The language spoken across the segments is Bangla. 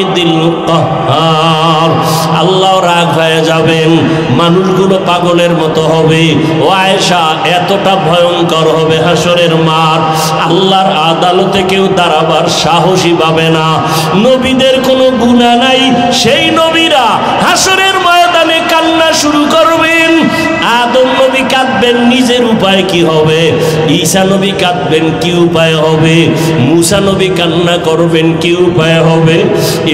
ওয়াহিদিল কাহ্হার। আল্লাহ রাগ হয়ে যাবেন, মানুষগুলো পাগলের মতো হবে। ও আয়েশা, এতটা ভয়ঙ্কর হবে হাসরের মাঠ, আল্লাহর আদালতে কেউ দাঁড়াবার সাহসী পাবে না। নবীদের কোনো গুনাহ নাই, সেই নবীরা হাসরের ময়দানে কান্না শুরু করবেন। আদম নবী কাঁদবেন, নিজের উপায় কি হবে? ঈসা নবী কাঁদবেন, কি উপায় হবে? মুসা নবী কান্না করবেন, কি উপায় হবে?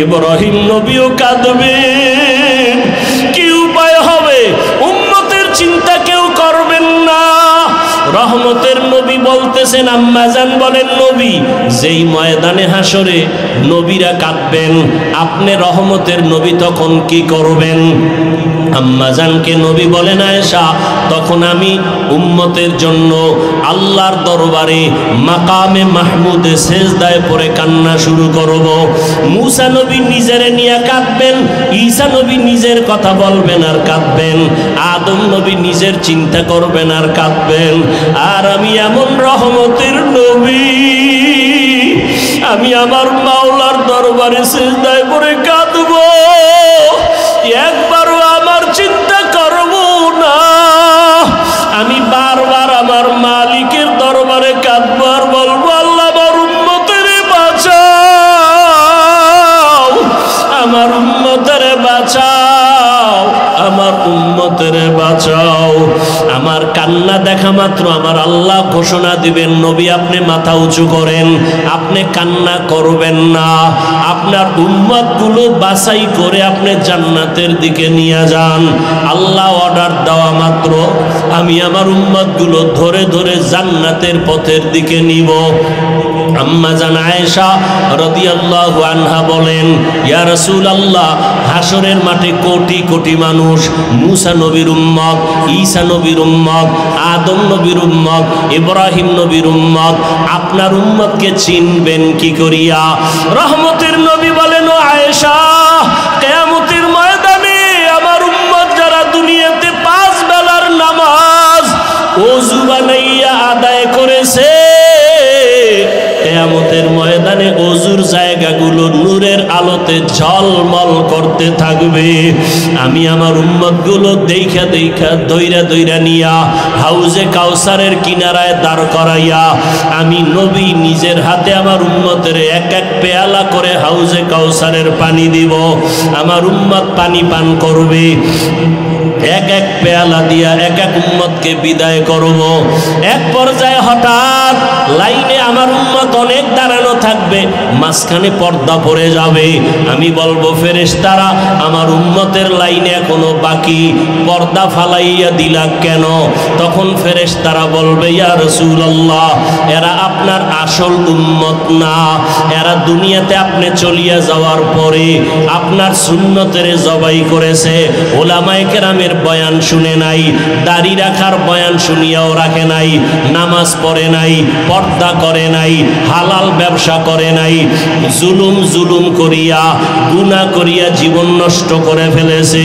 ইব্রাহিম নবীও কাঁদবেন, কি উপায় হবে? উম্মতের চিন্তা কেউ করবেন না। রহমতের নবী বলতেছেন, আম্মাজান বলেন, নবী যেই ময়দানে হাসরে নবীরা কাঁদবেন, আপনি রহমতের নবী তখন কি করবেন? আম্মাজানকে নবী বলেন, আয়েশা, তখন আমি উম্মতের জন্য আল্লাহর দরবারে মাকামে মাহমুদে সেজদায় পড়ে কান্না শুরু করব। মুসা নবী নিজেরে নিয়ে কাঁদবেন, ঈসা নবী নিজের কথা বলবেন আর কাঁদবেন, আদম নবী নিজের চিন্তা করবেন আর কাঁদবেন। আর আমি এমন রহমতের নবী, আমি আমার মাওলার দরবারে সিজদায় পড়ে কাঁদব, একবারও আমার চিন্তা করব না। আমি বারবার আমার মালিকের দরবারে কাঁদব আর বলবো, আল্লাহ আমার উম্মতের বাঁচাও, আমার উম্মতের বাঁচাও, আমার উম্মতের বাঁচাও। আমার কান্না দেখা মাত্র আমার আল্লাহ ঘোষণা দিবেন, নবী আপনি মাথা উঁচু করেন, আপনি কান্না করবেন না, আপনার উম্মতগুলো বাছাই করে আপনি জান্নাতের দিকে নিয়ে যান। আল্লাহ অর্ডার দেওয়া মাত্র আমি আমার উম্মতগুলো ধরে ধরে জান্নাতের পথের দিকে নিব। আম্মা জান আয়েশা রাদিয়াল্লাহু আনহা বলেন, ইয়া রাসূলুল্লাহ, হাসরের মাঠে কোটি কোটি মানুষ, মুসা নবীর উম্মত, ঈসা নবীর উম্মত, আদম নবীর উম্মত, ইব্রাহিম নবীর উম্মত, আপনার উম্মতকে চিনবেন কি করিয়া? রহমতের নবী বলেন, ও আয়েশা, কিয়ামতের ময়দানে আমার উম্মত যারা দুনিয়াতে 5 বেলার নামাজ ওযু বানাইয়া আদায় করেছে, কিয়ামতের ময়দানে ওযুর জায়গাগুলো নূরের আলোতে ঝলমল করতে থাকবে। আমি আমার উম্মতগুলো দেখা দেখা দইরা দইরা নিয়া হাউজে কাউসারের কিনারায় দাঁড় করাইয়া আমি নবী নিজের হাতে আমার উম্মতের এক এক পেয়ালা করে হাউজে কাউসারের পানি দিব। আমার উম্মত পানি পান করবে, এক এক পেয়ালা দিয়া এক এক উম্মতকে বিদায় করব। এক পর্যায়ে হঠাৎ লাইনে আমার উম্মত অনেক দাঁড়ানো থাকবে, মাঝখানে পর্দা পড়ে যাবে। আমি বলবো, ফেরেশতারা, আমার উম্মতের লাইনে এখনো বাকি, পর্দা ফালাইয়া দিলা কেন? তখন ফেরেশতারা বলবে, ইয়া রাসূলুল্লাহ, এরা আপনার আসল উম্মত না, এরা দুনিয়াতে আপনি চলিয়া যাওয়ার পরে আপনার সুন্নতের জবাই করেছে, ওলামায়ে কেরামের বয়ান শুনে নাই, দাড়ি রাখার বয়ান শুনিয়াও রাখে নাই, নামাজ পড়ে নাই, পর্দা করে নাই, হালাল ব্যবসা করে নাই, জুলুম করিয়া গুনাহ করিয়া জীবন নষ্ট করে ফেলেছে।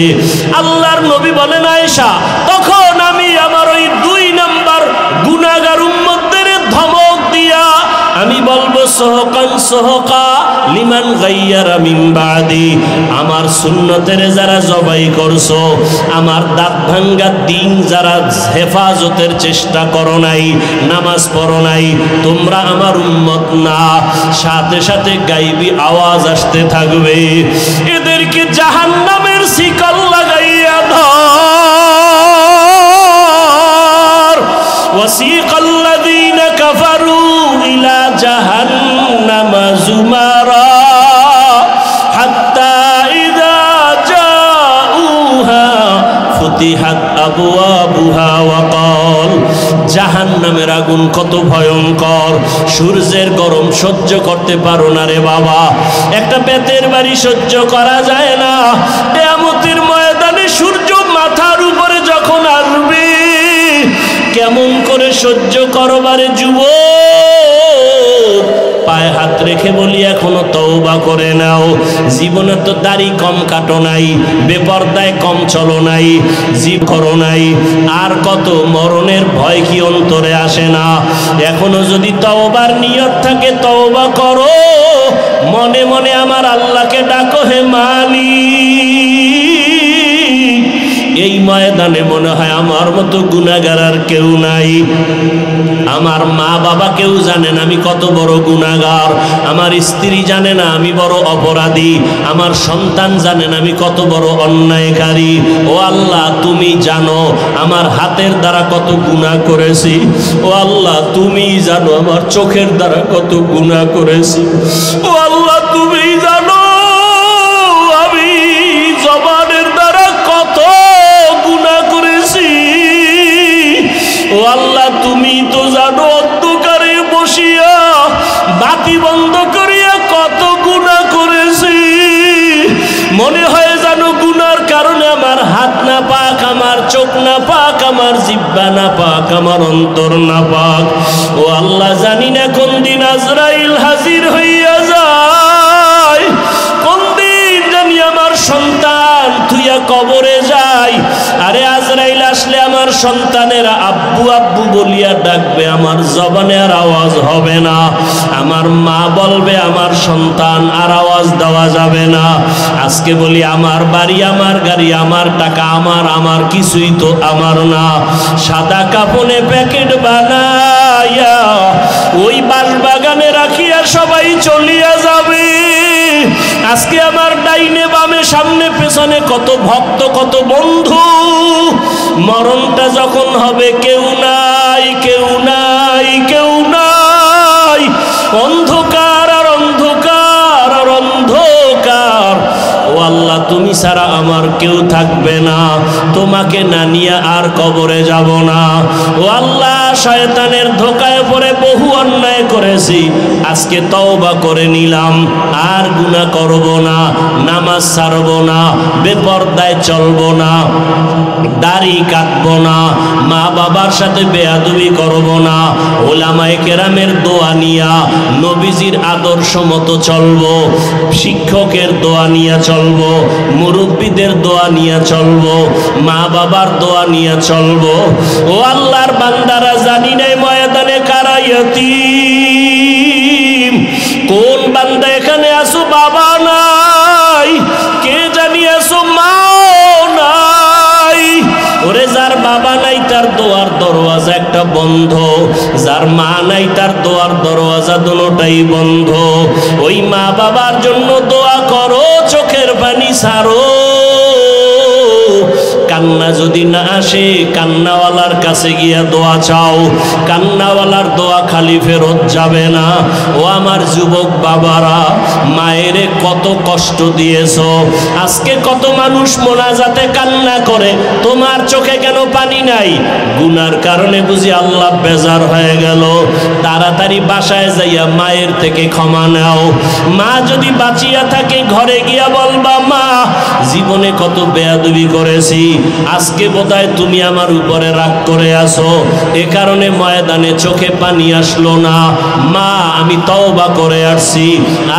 আল্লাহর নবী বলেন, আয়েশা, তখন আমি আমার ওই 2 নাম্বার গুনাহগার উম্মতদের ধমক দিয়া আমি বলবো, সহকান সহকা লিমান গাইয়ারা মিন বাদি, আমার সুন্নতের যারা জবাই করছো, আমার দাঁত ভাঙ্গা দিন যারা হেফাজতের চেষ্টা করো নাই, নামাজ পড়ো নাই, তোমরা আমার উম্মত না। সাথে সাথে গাইবি আওয়াজ আসতে থাকবে, এদেরকে জাহান্নামের শিকল লাগাইয়া ধর। ওয়াসিকাল্লাযীনা কাফারু ইলা জাহান্নামা যুমারা হাত্তা ইযা জাউহা ফুতিহাত আবওয়াবুহা ওয়া ক্বাল। জাহান্নামের আগুন কত ভয়ঙ্কর, সূর্যের গরম সহ্য করতে পারো না রে বাবা, একটা বেতের বাড়ি সহ্য করা যায় না। কিয়ামতের ময়দানে সূর্য মাথার উপরে যখন আসবে, কেমন করে সহ্য করবারে যুবক? পায়ে হাত রেখে বলি এখনো তওবা করে নাও। জীবনে তো দাড়ি কম কাটো নাই, বেপরদায় কম চলো নাই, জীব করো নাই, আর কত মরণের ভয় কি অন্তরে আসে না? এখনো যদি তওবার নিয়ত থাকে তওবা করো, মনে মনে আমার আল্লাহকে ডাকো, হে মালিক। এই ময়দানে মনে হয় আমার মতো গুনাহগার আর কেউ নাই। আমার মা বাবা কেউ জানেন আমি কত বড় গুনাহগার, আমার স্ত্রী জানে না আমি বড় অপরাধী, আমার সন্তান জানেন আমি কত বড় অন্যায়কারী। ও আল্লাহ তুমি জানো আমার হাতের দ্বারা কত গুনাহ করেছি। ও আল্লাহ তুমি জানো আমার চোখের দ্বারা কত গুনাহ করেছি। ও আল্লাহ তুমি জানো আমি জবানের দ্বারা কত গুনাহ করেছি। ও আল্লাহ তুমি তো জানো অন্ধকারে বসিয়া বাতি বন্ধ করিয়া কত গুনাহ করেছি। মনে হয় জানো গুনার কারণে আমার হাত না পাক, আমার চোখ না পাক, আমার জিহ্বা না পাক, আমার অন্তর না পাক। ও আল্লাহ জানি না কোন দিন আজরাইল হাজির হইয়া যায়, কোন দিন জানি আমার সন্তান তুইয়া কবরে যায়। আরে আজরাইল আসলে আমার সন্তানেরা আব্বু আব্বু বলিয়া ডাকবে, আমার জবানে আর আওয়াজ হবে না। আমার মা বলবে আমার সন্তান, আর আওয়াজ দেওয়া যাবে না। আজকে বলি আমার বাড়ি, আমার গাড়ি, আমার টাকা, আমার কিছুই তো আমার না। সাদা কাপনে প্যাকেট বানাইয়া ওই বাঁশবাগানে রাখিয়া সবাই চলিয়া যাবে। আজকে আমার ডাইনে বামে সামনে পেছনে কত ভক্ত কত বন্ধু, মরণটা যখন হবে কেউ নাই, কেউ নাই, কেউ নাই, অন্ধকার আর অন্ধকার আর অন্ধকার। ও আল্লাহ তুমি ছাড়া আমার কেউ থাকবে না, তোমাকে না নিয়ে আর কবরে যাব না। ও আল্লাহ শয়তানের ধোকায় পড়ে বহু অন্যায় করেছি, আজকে তওবা করে নিলাম, আর গুনাহ করব না, নামাজ ছাড়ব না, বেপরদায় চলব না, দাড়ি কাটব না, মা বাবার সাথে বেয়াদবি করব না, ওলামায়ে কেরামের দোয়া নিয়া নবীজির আদর্শ মতো চলব, শিক্ষকের দোয়া নিয়ে চলব, মুরব্বীদের দোয়া নিয়ে চলব, মা বাবার দোয়া নিয়ে চলব। ও আল্লাহর বান্দারা জানি নাই ময়দানে কারা ইয়তীম, কোন বান্দা এখানে আসো বাবা নাই, কে জানি আসো মা নাই। ওরে যার বাবা নাই তার দোয়ার দরওয়াজা একটা বন্ধ, যার মা নাই তার দোয়ার দরওয়াজা দুটোটাই বন্ধ। ওই মা বাবার জন্য দোয়া করো, চোখের পানি ছাড়ো। কান্না যদি না আসে কান্নাওয়ালার কাছে গিয়া দোয়া চাও, কান্নাওয়ালার দোয়া খালি ফেরত যাবে না। ও আমার যুবক বাবারা, মায়েরে কত কষ্ট দিয়েছো, আজকে কত মানুষ মোনাজাতে কান্না করে, তোমার চোখে কেন পানি নাই? গুনার কারণে বুঝি আল্লাহ বেজার হয়ে গেল। তাড়াতাড়ি বাসায় যাইয়া মায়ের থেকে ক্ষমা নাও। মা যদি বাঁচিয়া থাকে ঘরে গিয়া বলবা মা জীবনে কত বেয়াদবি করেছি, আজকে বোধহয় তুমি আমার উপরে রাগ করে আসো, এ কারণে ময়দানে চোখে পানি আসলো না। মা আমি তওবা করে আসছি,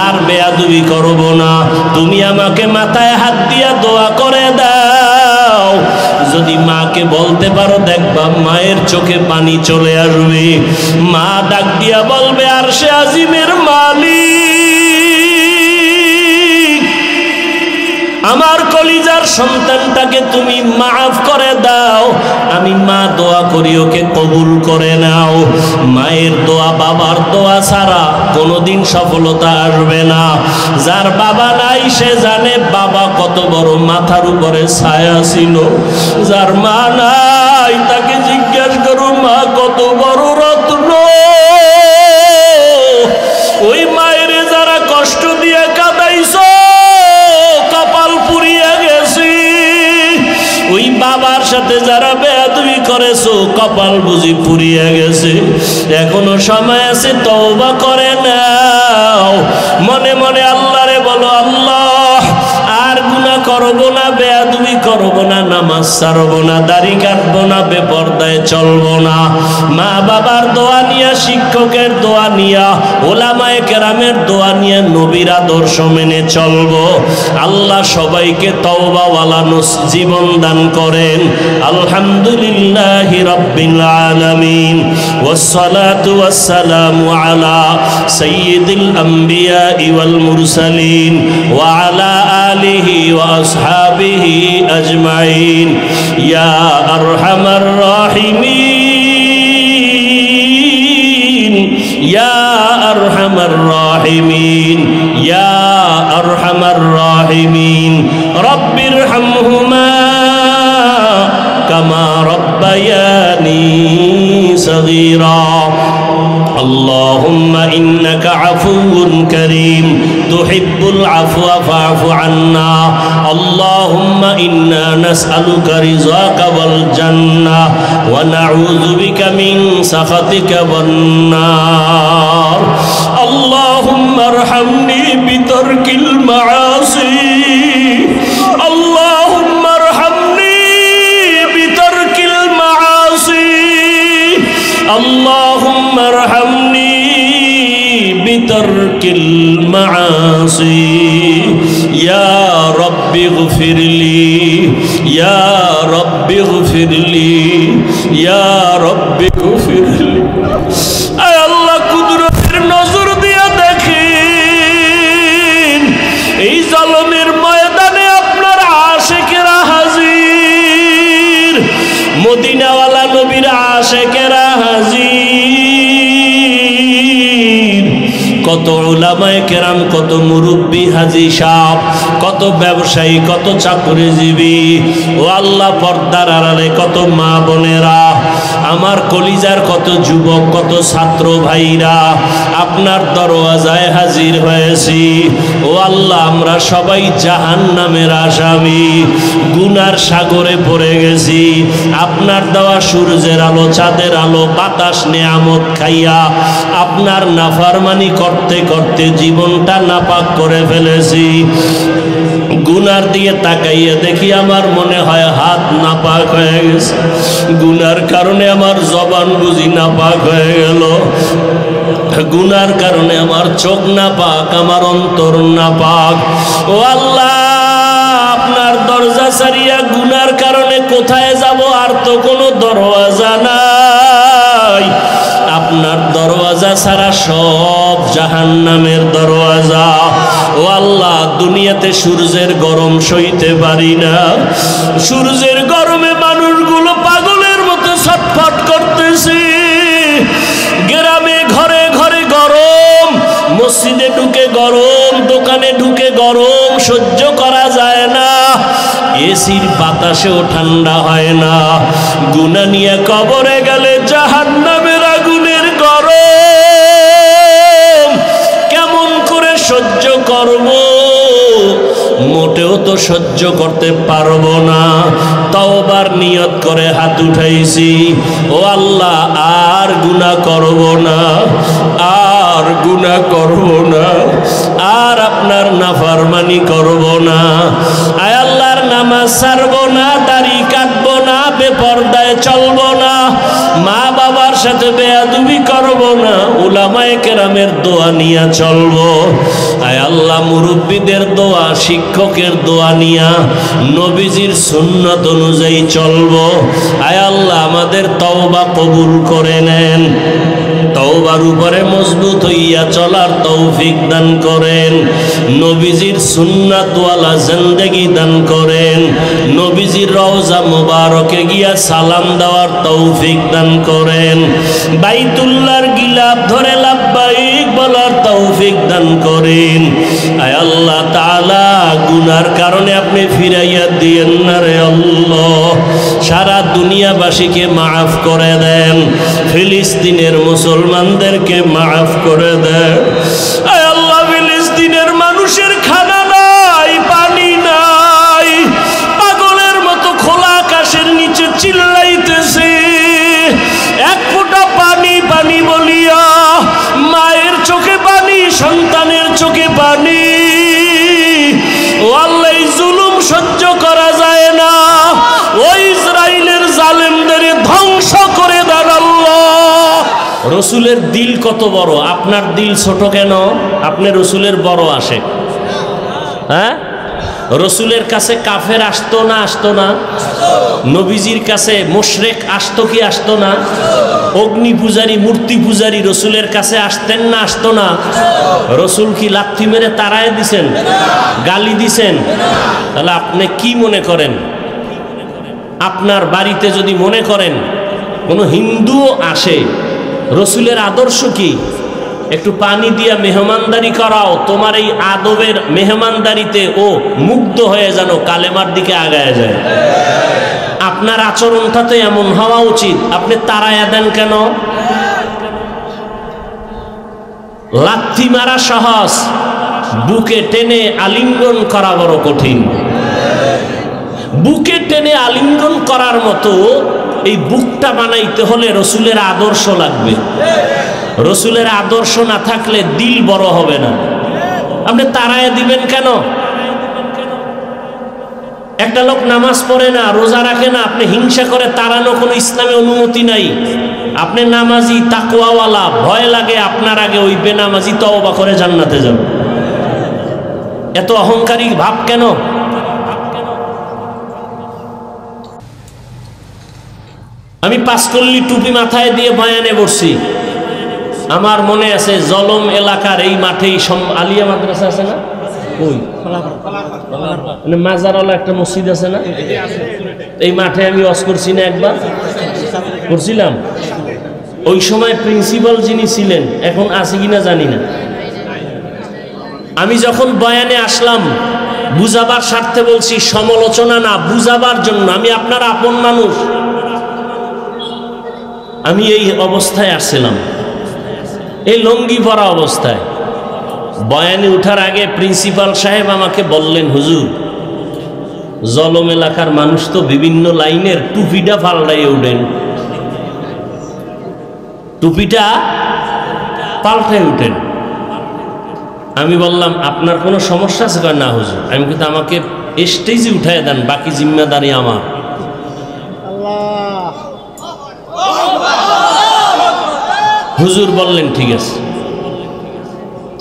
আর বেয়াদবি করব না, তুমি আমাকে মাথায় হাত দিয়া দোয়া করে দাও। যদি মাকে বলতে পারো দেখবা মায়ের চোখে পানি চলে আসবে। মা ডাক দিয়া বলবে আরশে আজিমের মালিক, আমার কলিজার সন্তানটাকে তুমি মাফ করে দাও। আমি মা দোয়া করি ওকে কবুল করে নাও। মায়ের দোয়া বাবার দোয়া ছাড়া কোনোদিন সফলতা আসবে না। যার বাবা নাই সে জানে বাবা কত বড় মাথার উপরে ছায়া ছিল। যার মা নাই তাকে জিজ্ঞাসা করো মা কত বড় রত্ন। ওই মায়ের যারা কষ্ট দিয়ে কাঁদাইছো কপাল পুড়িয়া গেছি, ওই বাবার সাথে যারা বেয়াদবি করেছো কপাল বুঝি পুড়িয়া গেছে। এখনো সময় আছে, তওবা করে নাও। মনে মনে আল্লাহরে বলো আল্লাহ আর গুনাহ করব না, বেয়াদবি বেয়াদবি করব না, নামাজ ছাড়ব না, দাড়ি কাটব না, বেপরদায় চলব না। মা বাবার দোয়া নিয়া, শিক্ষকের দোয়া নিয়া, ওলামায়ে কেরামের দোয়া নিয়ে নবীর আদর্শ মেনে চলব। আল্লাহ সবাইকে তওবাওয়ালা জীবন দান করেন। আলহামদুলিল্লাহি রাব্বিল আলামিন, ওয়াসসালাতু ওয়াসসালামু আলা সাইয়্যিদিল আমবিয়া ওয়াল মুরসালিন ওয়া আলা আলিহি ওয়া আসহাবিহি আজমাইন। ইয়া আরহামার রাহিমিন, ইয়া আরহামার রাহিমিন, ইয়া আরহামার রাহিমিন। রব্বিরহামহুমা কামা রব্বায়ানি সগীরা। اللهم إنك عفو كريم تحب العفو فاعف عنا. اللهم إنا نسألك رضاك والجنة ونعوذ بك من سخطك والنار. اللهم ارحمني بترك المعاصي. اللهم ارحمني بترك المعاصي. اللهم ارحمني بترك المعاصي. يا رب اغفر لي، يا رب اغفر لي، يا رب اغفر لي. اے اللہ কুদরতের নজর দিয়া দেখেন, এই জালমের ময়দানে আপনার আশিকেরা হাজির, মদিনাওয়ালা নবীর আশিকেরা হাজির। কত উলামায়ে কেরাম, কত মুরব্বী হাজী সাহেব, কত ব্যবসায়ী, কত চাকরিজীবী, ও আল্লাহ পর্দার আড়ালে কত মা বোনেরা, আমার কলিজার কত যুবক, কত ছাত্র ভাইরা আপনার দরওয়াজায় হাজির হয়েছি। ও আল্লাহ, আমরা সবাই জাহান্নামের আসামি, গুনার সাগরে পড়ে গেছি। আপনার দেওয়া সূর্যের আলো, চাঁদের আলো, বাতাস, নেয়ামত খাইয়া আপনার নাফরমানি করতে করতে জীবনটা নাপাক করে ফেলেছি। গুনার দিয়ে তাকাইয়া দেখি আমার মনে হয় হাত নাপাক হয়ে গেছে, গুনার কারণে আমার জবান বুঝি নাপাক হয়ে গেল, গুনার কারণে আমার চোখ নাপাক, আমার অন্তর নাপাক। ও আল্লাহ, আপনার দরজা ছাড়িয়া গুনার কারণে কোথায় যাব? আর তো কোনো দরওয়াজা নাই। আপনার দরওয়াজা ছাড়া সব জাহান্নামের দরওয়াজা। ও আল্লাহ, দুনিয়াতে সূর্যের গরম সইতে পারি না, সূর্যের গরমে মানুষগুলো পাগলের মতো ছটফট করতেছে। গ্রামে ঘরে ঘরে গরম, মসজিদে ঢুকে গরম, দোকানে ঢুকে গরম, সহ্য করা যায় না। এসির বাতাসেও ঠান্ডা হয় না। গুনাহ নিয়ে কবরে গেলে জাহান্নামের আগুনের গরম কেমন করে সহ্য করব? মোটেও তো সহ্য করতে পারবো না। তওবার নিয়ত করে হাত উঠাইছি, ও আল্লাহ, আর গুনাহ করব না, আর গুনাহ করব না, আর আপনার নাফরমানি করব না। আয় আল্লাহর নামাজ ছাড়ব না, দাড়ি কাটব না, বেপরদায় চলব না, মা বাবার সাথে বেয়াদবি করব না, উলামায়ে কেরামের দোয়া নিয়ে চলব। আয় আল্লাহ, মুরব্বীদের দোয়া, শিক্ষকের দোয়া নিয়া নবীজির সুন্নাত অনুযায়ী চলব। আয় আল্লাহ, আমাদের তওবা কবুল করে নেন, তওবার উপরে মজবুত হইয়া চলার তৌফিক দান করেন, নবীজির সুন্নাতওয়ালা জিন্দেগি দান করেন, নবীজির রওজা মুবারকে গিয়া সালাম দেওয়ার তৌফিক দান করেন, বাইতুল্লাহর গিলাফ ধরে লাব্বাইক বলার তৌফিক দান করেন। আয় আল্লাহ তাআলা, গুনার কারণে আপনি ফিরাইয়া দিয়েন না রে আল্লাহ। সারা দুনিয়াবাসীকে মাফ করে দেন, ফিলিস্তিনের মুসলমানদেরকে মাফ করে দেন। আয় আল্লাহ, ফিলিস্তিনের মানুষের খানা নাই, পানি নাই, পাগলের মতো খোলা আকাশের নিচে চিল্লাইতেছে, এক ফোঁটা পানি পানি বলিয়া মায়ের চোখে পানি, সন্তানের চোখে পানি। ও আল্লাহ, জুলুম সহ্য করা যায় না। রসুলের দিল কত বড়, আপনার দিল ছোট কেন? আপনি রসুলের বড় আসে। হ্যাঁ, রসুলের কাছে কাফের আসতো না আসতো না? নবীজির কাছে মুশরিক আসতো কি আসতো না? অগ্নি পূজারী মূর্তি পূজারী রসুলের কাছে আসতেন না আসতো না? রসুল কি লাথি মেরে তাড়ায় দিছেন, গালি দিছেন? তাহলে আপনি কি মনে করেন, আপনার বাড়িতে যদি মনে করেন কোনো হিন্দুও আসে, রসুলের আদর্শ কি? একটু পানি দিয়া মেহমানদারি করাও, তোমার এই আদবের মেহমানদারিতে ও মুগ্ধ হয়ে যেন কালেমার দিকে আগায় যায়। আপনার আচরণটা তো এমন হওয়া উচিত। আপনি তাড়ায়া দেন কেন? লাথি মারা সহজ, বুকে টেনে আলিঙ্গন করা বড় কঠিন। বুকে টেনে আলিঙ্গন করার মতো এই বুকটা বানাইতে হলে রসুলের আদর্শ লাগবে। রসুলের আদর্শ না থাকলে দিল বড় হবে না। আপনি তাড়ায় দিবেন কেন? একটা লোক নামাজ পড়ে না, রোজা রাখে না, আপনি হিংসা করে তাড়ানো কোনো ইসলামে অনুমতি নাই। আপনি নামাজি, তাকওয়াওয়ালা, ভয় লাগে আপনার আগে ওই বেনামাজি তওবা করে জান্নাতে যাবে। এত অহংকারী ভাব কেন? আমি পাঁচকল্লি টুপি মাথায় দিয়ে বয়ানে বসছি। আমার মনে আছে জলম এলাকার এই মাঠেই আলিয়া মাদ্রাসা আছে না, ওই মাজারওয়ালা একটা মসজিদ আছে না, এই মাঠে আমি ওয়াজ করছি না, একবার করছিলাম। ওই সময় প্রিন্সিপাল যিনি ছিলেন, এখন আছে কিনা জানি না। আমি যখন বয়ানে আসলাম, বুঝাবার স্বার্থে বলছি, সমালোচনা না, বুঝাবার জন্য। আমি আপনার আপন মানুষ। আমি এই অবস্থায় আসছিলাম, এই লঙ্গি পরা অবস্থায়। বয়ানে উঠার আগে প্রিন্সিপাল সাহেব আমাকে বললেন, হুজুর, জলম এলাকার মানুষ তো বিভিন্ন লাইনের টুপিটা পাল্টাইয়ে উঠেন, টুপিটা পাল্টাই উঠেন। আমি বললাম, আপনার কোনো সমস্যা আছে? না হুজুর। আমি কিন্তু আমাকে স্টেজে উঠাই দেন, বাকি জিম্মেদারি আমার। হুজুর বললেন ঠিক আছে।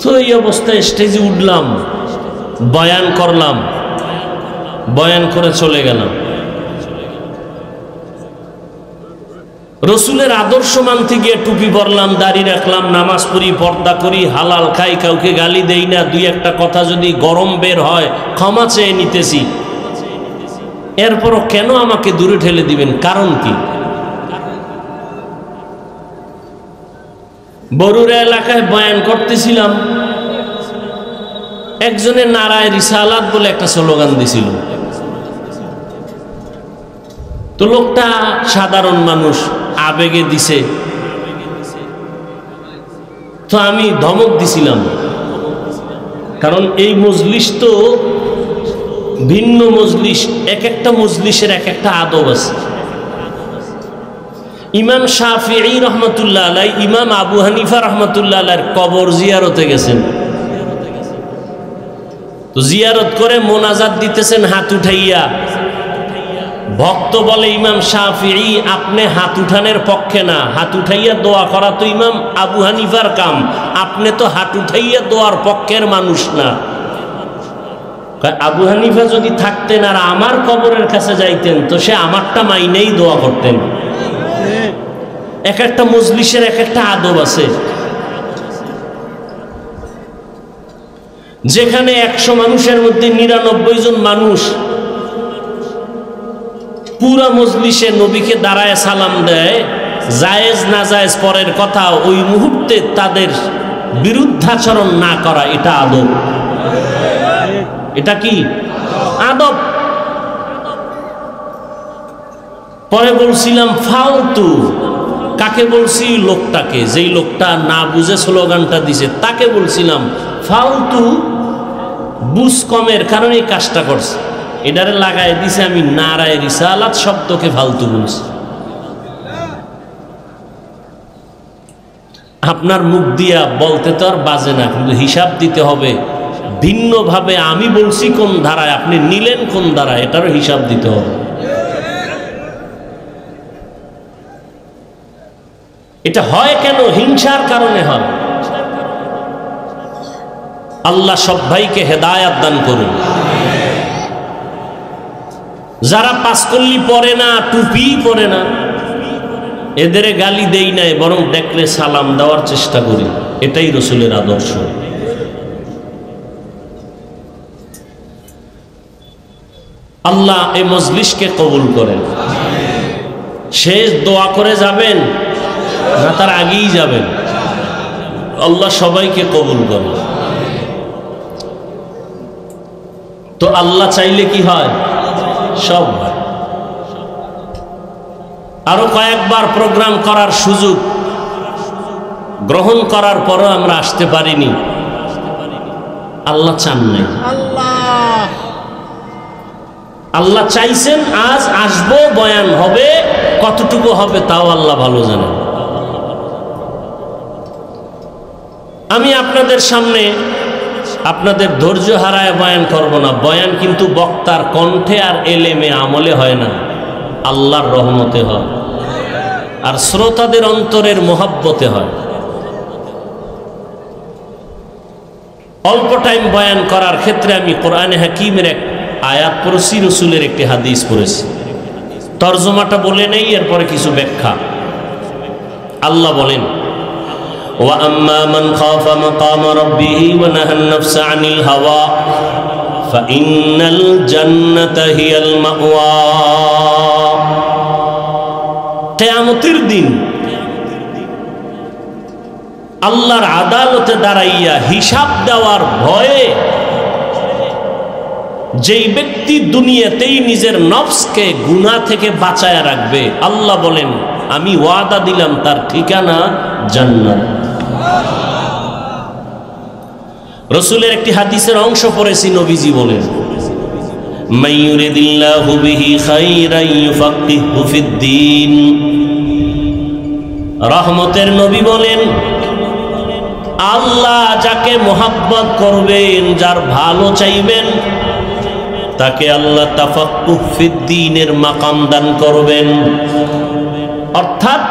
তো এই অবস্থায় স্টেজে উঠলাম, বয়ান করলাম, বয়ান করে চলে গেলাম। রসুলের আদর্শ মানতে গিয়ে টুপি পরলাম, দাড়ি রাখলাম, নামাজ পড়ি, পর্দা করি, হালাল খাই, কাউকে গালি দেই না। দুই একটা কথা যদি গরম বের হয় ক্ষমা চেয়ে নিতেছি। এরপরও কেন আমাকে দূরে ঠেলে দিবেন? কারণ কি? বরুড়া এলাকায় বয়ান করতেছিলাম, একজনের নারায় রিসালাত বলে একটা স্লোগান দিছিল। তো লোকটা সাধারণ মানুষ, আবেগে দিছে। তো আমি ধমক দিছিলাম, কারণ এই মজলিস তো ভিন্ন মজলিস, এক একটা মজলিসের এক একটা আদব আছে। ইমাম শাফিঈ রহমতুল্লাহ আলাই, ইমাম আবু হানিফা রহমতুল্লাহ আলাইর কবর জিয়ারতে গেছেন। তো জিয়ারত করে মোনাজাত দিতেছেন হাত উঠাইয়া। ভক্ত বলে, ইমাম শাফিঈ আপনি হাত উঠানের পক্ষে না, হাত উঠাইয়া দোয়া করা তো ইমাম আবু হানিফার কাম, আপনি তো হাত উঠাইয়া দোয়ার পক্ষের মানুষ না। আবু হানিফা যদি থাকতেন আর আমার কবরের কাছে যাইতেন, তো সে আমারটা মাইনেই দোয়া করতেন। এক একটা মজলিসের এক একটা আদব আছে। যেখানে 100 মানুষের মধ্যে 99 জন মানুষ পুরা মজলিসে নবীকে দাঁড়ায় সালাম দেয়, জায়েজ না জায়েজ পরের কথা, ওই মুহূর্তে তাদের বিরুদ্ধাচরণ না করা, এটা আদব। এটা কি আদব? পরে বলছিলাম ফালতু। কাকে বলছি? লোকটাকে, যেই লোকটা না বুঝে স্লোগানটা দিছে তাকে বলছিলাম ফালতু। বুঝ কমের কারণে এই কাজটা করছে, এটারে লাগাই দিছে আমি নারায়ে রিসালাত শব্দকে ফালতু বলছি। আপনার মুখ দিয়া বলতে তো আর বাজে না, কিন্তু হিসাব দিতে হবে ভিন্নভাবে। আমি বলছি কোন ধারায়, আপনি নিলেন কোন ধারায়, এটারও হিসাব দিতে হবে। এটা হয় কেন? হিংসার কারণে হয়। আল্লাহ সব ভাইকে হেদায়াত দান করুন। যারা পাঁচকল্লি পরে না, টুপি পরে না, এদের গালি দেই নাই, বরং দেখলে সালাম দেওয়ার চেষ্টা করি। এটাই রসুলের আদর্শ। আল্লাহ এই মজলিসকে কবুল করেন। শেষ দোয়া করে যাবেন না তার আগেই যাবেন? আল্লাহ সবাইকে কবুল করেন। তো আল্লাহ চাইলে কি হয়? সব হয়। আরো কয়েকবার প্রোগ্রাম করার সুযোগ গ্রহণ করার পরও আমরা আসতে পারিনি। আল্লাহ চান নাই। আল্লাহ চাইছেন আজ আসবো, বয়ান হবে, কতটুকু হবে তাও আল্লাহ ভালো জানেন। আমি আপনাদের সামনে আপনাদের ধৈর্য হারায় বয়ান করব না। বয়ান কিন্তু বক্তার কণ্ঠে আর এলেমে আমলে হয় না, আল্লাহর রহমতে হয় আর শ্রোতাদের অন্তরের মোহাব্বতে হয়। অল্প টাইম বয়ান করার ক্ষেত্রে আমি কোরআনে হাকিমের এক আয়াত পড়েছি, রসুলের একটি হাদিস পড়েছি। তর্জমাটা বলে নেই, এরপরে কিছু ব্যাখ্যা। আল্লাহ বলেন, وَأَمَّا مَنْ خَافَ مَقَامَ رَبِّهِ وَنَهَى النَّفْسَ عَنِ الْهَوَى فَإِنَّ الْجَنَّةَ هِيَ الْمَأْوَى। কিয়ামতের দিন আল্লাহর আদালতে দাঁড়াইয়া হিসাব দেওয়ার ভয়ে যেই ব্যক্তি দুনিয়াতেই নিজের নফসকে গুনাহ থেকে বাঁচায় রাখবে, আল্লাহ বলেন আমি ওয়াদা দিলাম তার ঠিকানা জান্নাত। রসুলের একটি হাদিসের অংশ পড়েছি, নবীজি বলেন, মাইয়ুরিদিল্লাহু বিহি খাইরান ইউফাক্কিহু ফিদ্দীন। রহমতের নবী বলেন, আল্লাহ যাকে মোহাব্বত করবেন, যার ভালো চাইবেন, তাকে আল্লাহ তাফাক্কুহ ফিদ্দীনের মাকাম দান করবেন, অর্থাৎ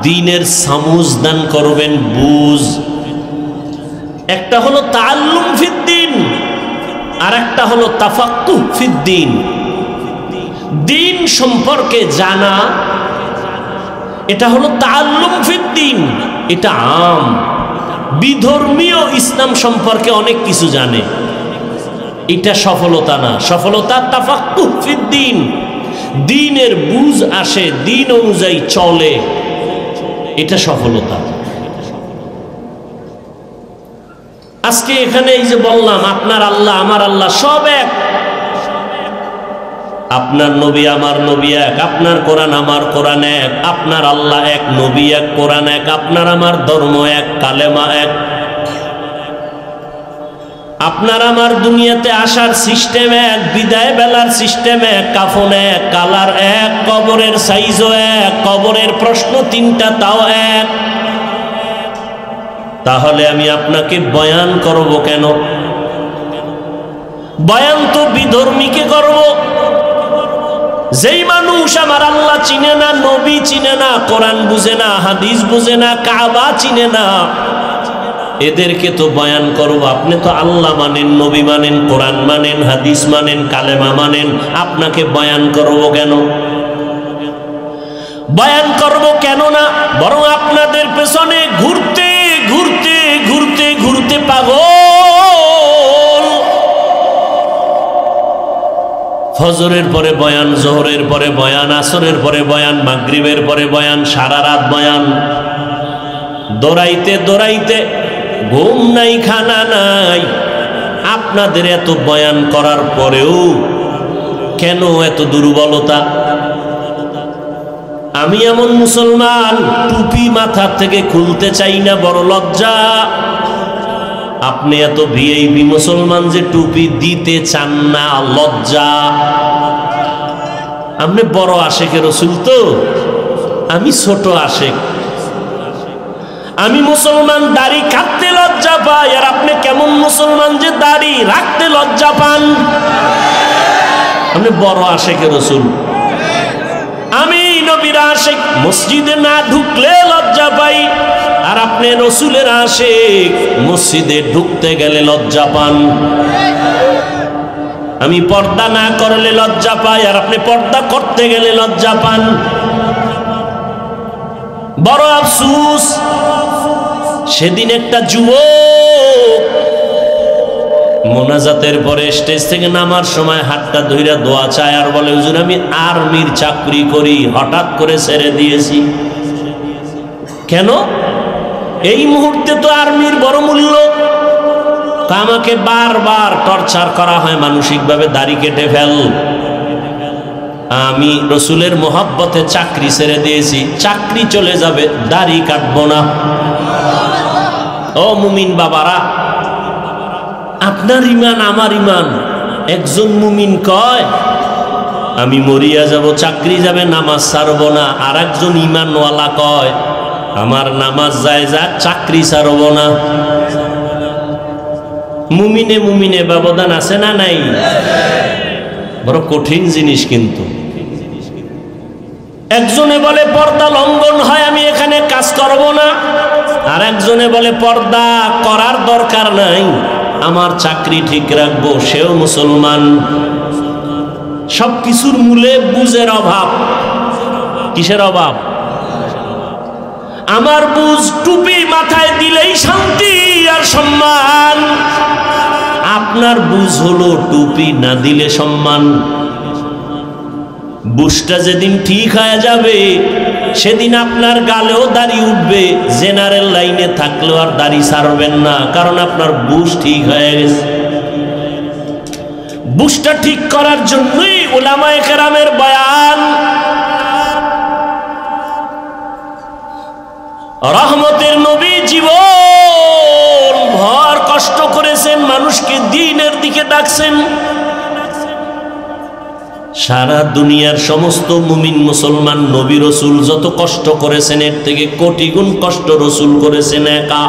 দ্বীনের সামুজ দান করবেন, বুঝ। একটা হলো তাআল্লুম ফিদ্দীন আর একটা হলো তাফাক্কুহ ফিদ্দীন। দ্বীন সম্পর্কে জানা, এটা হলো তাআল্লুম ফিদ্দীন। এটা আম বিধর্মীয় ইসলাম সম্পর্কে অনেক কিছু জানে, এটা সফলতা না। সফলতা তাফাক্কুহ ফিদ্দীন, দ্বীনের বুঝ আসে, দ্বীন অনুযায়ী চলে, এটা সফলতা। আজকে এখানে এই যে বললাম আপনার আল্লাহ আমার আল্লাহ সব এক, আপনার নবী আমার নবী এক, আপনার কোরআন আমার কোরআন এক, আপনার আল্লাহ এক, নবী এক, কোরআন এক, আপনার আমার ধর্ম এক, কালেমা এক। আপনার আমার দুনিয়াতে আসার সিস্টেম এক, বিদায় বেলার সিস্টেম এক, কাফন এক, কালার এক, কবরের সাইজও এক, কবরের প্রশ্ন তিনটা তাও এক। তাহলে আমি আপনাকে বয়ান করব কেন? বয়ান তো বিধর্মীকে করব। যেই মানুষ আমার আল্লাহ চিনে না, নবী চিনে না, কোরআন বুঝে না, হাদিস বুঝে না, কাবা চিনে না, এদেরকে তো বয়ান করব। আপনি তো আল্লাহ মানেন, নবী মানেন, কোরআন মানেন, হাদিস মানেন, কালেমা মানেন, আপনাকে বয়ান করব কেন? বয়ান করব কেন না, বরং আপনাদের পেছনে ঘুরতে ঘুরতে ঘুরতে ঘুরতে পাগল। ফজরের পরে বয়ান, জোহরের পরে বয়ান, আসরের পরে বয়ান, মাগরিবের পরে বয়ান, সারা রাত বয়ান, দৌড়াইতে দৌড়াইতে ঘুম নাই, খানা নাই। আপনাদের এত বয়ান করার পরেও কেন এত দুর্বলতা? আমি এমন মুসলমান, টুপি মাথা থেকে খুলতে চাই না, বড় লজ্জা। আপনি এত ভিআইপি মুসলমান যে টুপি দিতে চান না, লজ্জা। আপনি বড় আশেকে রসুল তো, আমি ছোট আশেক। আমি মুসলমান, দাড়ি কাটতে লজ্জা পাই, আর আপনি কেমন মুসলমান যে দাড়ি রাখতে লজ্জা পান? আপনি বড় আশেকে রসুল। আমি নবী নবীর আশিক, মসজিদে না ঢুকলে লজ্জা পাই, আর আপনি রসুলের আশিক, মসজিদে ঢুকতে গেলে লজ্জা পান। আমি পর্দা না করলে লজ্জা পাই, আর আপনি পর্দা করতে গেলে লজ্জা পান। বড় আফসোস, সেদিন একটা যুবক মোনাজাতের পরে স্টেজ থেকে নামার সময় হাতটা ধইরা দোয়া চায় আর বলে, হুজুর আমি আর্মির চাকরি করি, হঠাৎ করে ছেড়ে দিয়েছি। কেন? এই মুহূর্তে তো আর্মির বড় মূল্য। আমাকে বারবার টর্চার করা হয় মানসিকভাবে, দাড়ি কেটে ফেল। আমি রসুলের মোহাব্বতে চাকরি ছেড়ে দিয়েছি, চাকরি চলে যাবে, দাড়ি কাটবো না। ও মুমিন বাবারা, আপনার ইমান আমার ইমান। একজন মুমিন কয় আমি মরিয়া যাব, চাকরি যাবে, নামাজ ছাড়ব না। আর একজন ইমানওয়ালা কয় আমার নামাজ যায় যাক, চাকরি ছাড়ব না। মুমিনে মুমিনে ব্যবধান আছে না নাই? বড় কঠিন জিনিস। কিন্তু একজনে বলে পর্দা লঙ্ঘন হয়, আমি এখানে কাজ করব না। আর একজনে বলে পর্দা করার দরকার নাই, আমার চাকরি ঠিক রাখবো, সেও মুসলমান। সবকিছুর মূলে বুঝের অভাব। কিসের অভাব? আমার বুঝ টুপি মাথায় দিলেই শান্তি আর সম্মান, আপনার বুঝ হলো টুপি না দিলে সম্মান। বুঝটা যেদিন ঠিক হয়ে যাবে সেদিন আপনার গালেও দাড়ি উঠবে, জেনারেল লাইনে থাকলেও আর দাড়ি ছাড়বেন না, কারণ আপনার বুঝ ঠিক হয়ে গেছে। বুঝটা ঠিক করার জন্যই উলামায়ে কেরামের বয়ান। রহমতের নবী জীবন ভর কষ্ট করেছেন, মানুষকে দ্বীনের দিকে ডাকছেন। সারা দুনিয়ার সমস্ত মুমিন মুসলমান নবী রসুল যত কষ্ট করেছেন এর থেকে কোটি গুণ কষ্ট রসুল করেছেন একা।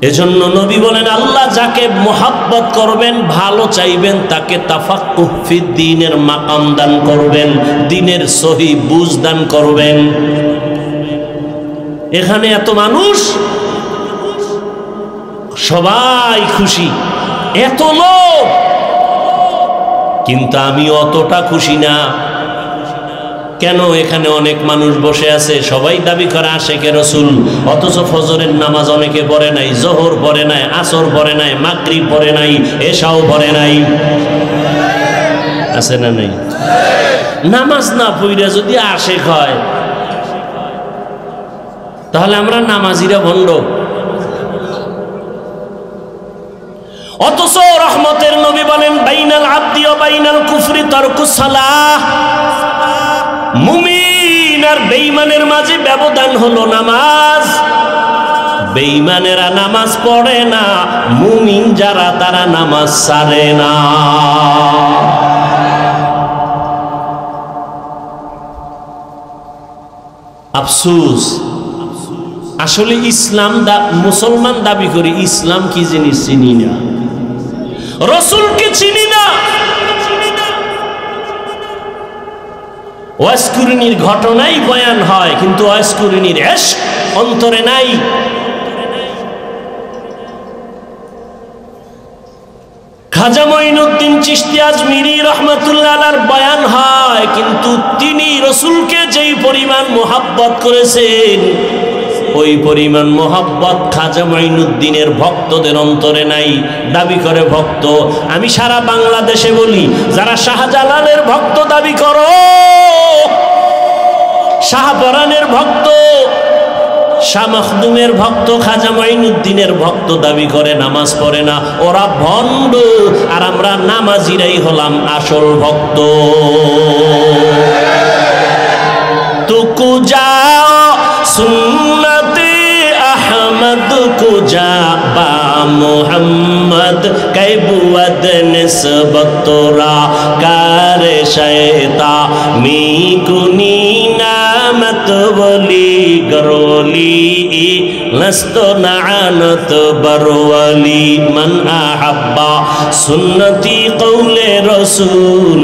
এজন্য নবী বলেন, আল্লাহ যাকে মোহাব্বত করবেন, ভালো চাইবেন, তাকে তাফাক্কুহ ফিদ্দীনের মাকাম দান করবেন, দ্বীনের সহি বুঝ দান করবেন। এখানে এত মানুষ, সবাই খুশি, এত লোক, কিন্তু আমি অতটা খুশি না। কেন? এখানে অনেক মানুষ বসে আছে, সবাই দাবি করে আশেকে রসুল, অথচ ফজরের নামাজ অনেকে পড়ে নাই, জোহর পড়ে নাই, আসর পড়ে নাই, মাগরিব পড়ে নাই, এশাও পড়ে নাই। আছে না নাই? নামাজ না পড়া যদি আশেক হয়, তাহলে আমরা নামাজিরা ভণ্ড। অথচ রহমতের নবী বলেন, বাইনাল আবদি ওয়া বাইনাল কুফরি তারকুস সালাহ। মুমিন আর বেঈমানের মাঝে ব্যবধান হলো নামাজ। বেঈমানেরা নামাজ পড়ে না, মুমিন যারা তারা নামাজ ছাড়ে না। আফসোস, আসলে ইসলাম মুসলমান দাবি করি, ইসলাম কি জিনিস চিনি না, রসুলকে চিনি না। ওয়াসকুরুনির ঘটনাই বয়ান হয়, কিন্তু ওয়াসকুরুনির ইশক অন্তরে নাই। খাজা মঈনুদ্দিন চিশতি আজমিরি রহমাতুল্লাহ আলাইহির বয়ান হয়, কিন্তু তিনি রসুলকে যেই পরিমাণ মোহাব্বত করেছেন, ওই পরিমাণ মোহাব্বত খাজা মঈনুদ্দিনের ভক্তদের অন্তরে নাই। দাবি করে ভক্ত। আমি সারা বাংলাদেশে বলি, যারা শাহজালালের ভক্ত দাবি করো, শাহপরানের ভক্ত, শাহ মখদুমের ভক্ত, খাজা মঈনুদ্দিনের ভক্ত দাবি করে, নামাজ পড়ে না, ওরা ভণ্ড। আর আমরা নামাজিরাই হলাম আসল ভক্ত। তুকু যাও সুন্নতে আহমদ কুজা বা মোহাম্মদ কৈবুয়দ নিসবত তোরা কারে শয়তা মি কুনি নামত বলি গরলি লস্ত নানত বরওয়ালি মান আহাব্বা সুন্নতি কৌলে রসুল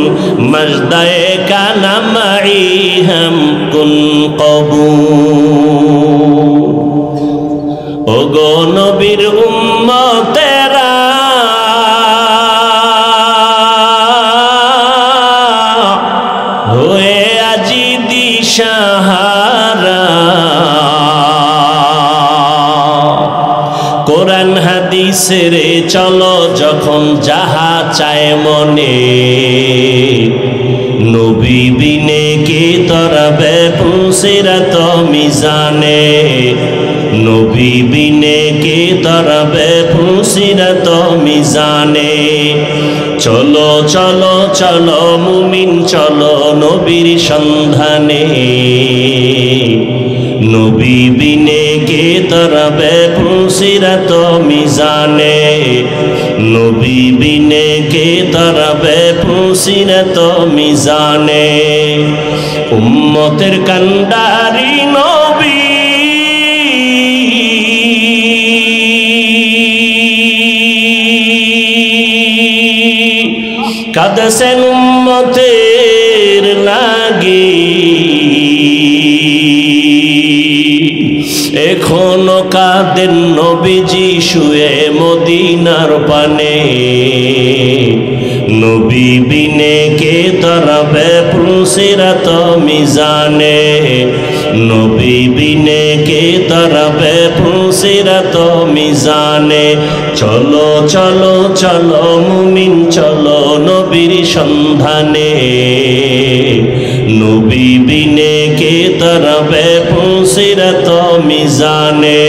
মজদায়ে কানা মাই হাম কুন কবুল। ওগো নবীর উম্মতেরা হয়ে আজি দিশাহারা, কোরআন হাদিসের চলো যখন যাহা চায় মনে, নবী বিনে কে তরাবে পুসিরাত মিজানে, নবী বিনে কে তরাবে পুসিরাত মিজানে। চলো চলো চলো মুমিন চলো নবীর সন্ধানে, নবী বিনে কে তরাবে পুসিরাত মিজানে, নবী বিনে কে তরাবে পুসিরাত মিজানে। উম্মতের কান্ডারি নবী কাঁদছেন উম্মতের লাগি, এখনো কাঁদেন নবীজি শুয়ে মদিনার পানে, নবী বিনে কে তরাবে পুসিরাত মিজানে, নবী বিনে কে তরাবে পুসিরাত মিজানে। চলো চলো চলো মুমিন চলো নবীর সন্ধানে, নবী বিনে কে তরাবে পুসিরাত মিজানে,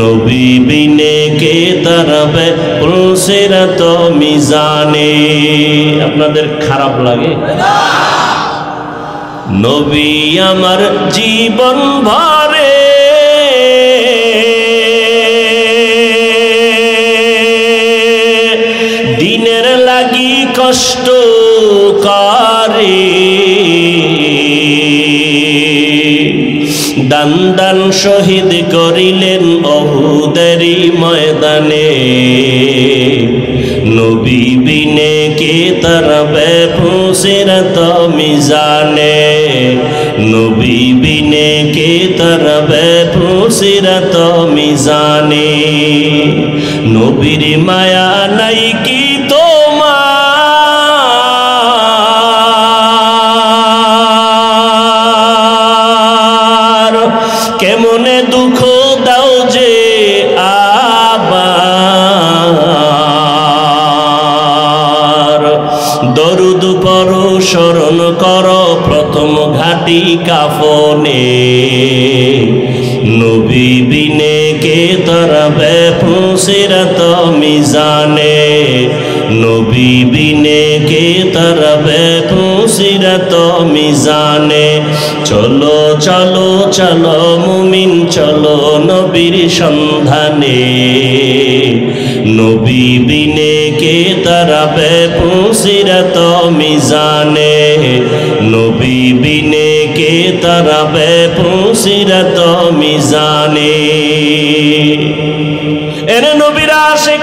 নবী বিনে কে তরাবে পুসিরাত মিজানে। আপনাদের খারাপ লাগে? নবী আমার জীবন ভরে দিনের লাগি কষ্ট করে, দান দান শহীদ করিলেন উহুদেরই ময়দানে, নবী বিনে কে তরাবে পুসিরাত মিজানে, নবী বিনে কে তরাবে পুসিরাত মিজানে। নবীর মায়া নাই কি তোমার, কেমনে দুঃখ দাও যে আবার, দরুদ পড়ো স্মরণ করো প্রথম ঘাটি কাফনে, নবী বিনে কে তরাবে পুসিরাত মিজানে, নবী বিনে কে তরাবে পুসিরাত মিজানে। চলো চলো চলো মুমিন চলো নবীর সন্ধানে, নবী বিনে কে তরাবে পুসিরাত মিজানে, নবী বিনে কে তরাবে পুসিরাত মিজানে। এরে নবীর আশিক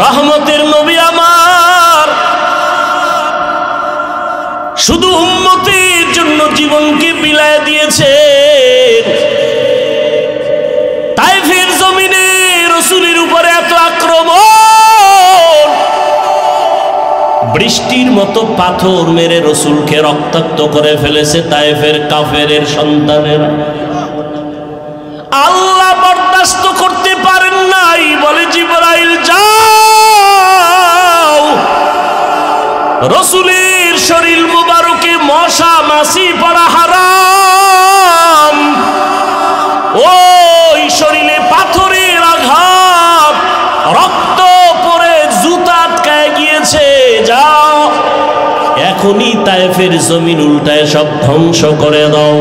রহমতের নবী আমার শুধু উম্মতের জন্য জীবনকে বিলায় দিয়েছে। তায়েফের জমিনে রাসূলের উপরে এত আক্রমণ, বৃষ্টির মতো পাথর মেরে রাসূলকে রক্তাক্ত করে ফেলেছে তায়েফের কাফেরের সন্তানেরা। আল্লাহ বরদাস্ত করতে পারেন নাই, বলে জিবরাইল যাও, রাসূলের শরীর মুবারকে মশা মাছি পড়া হারাম, ওই শরীরে পাথরের আঘাত, রক্ত পড়ে জুতা আটকায় গিয়েছে, যাও এখনই তায়েফের জমিন উল্টায় সব ধ্বংস করে দাও।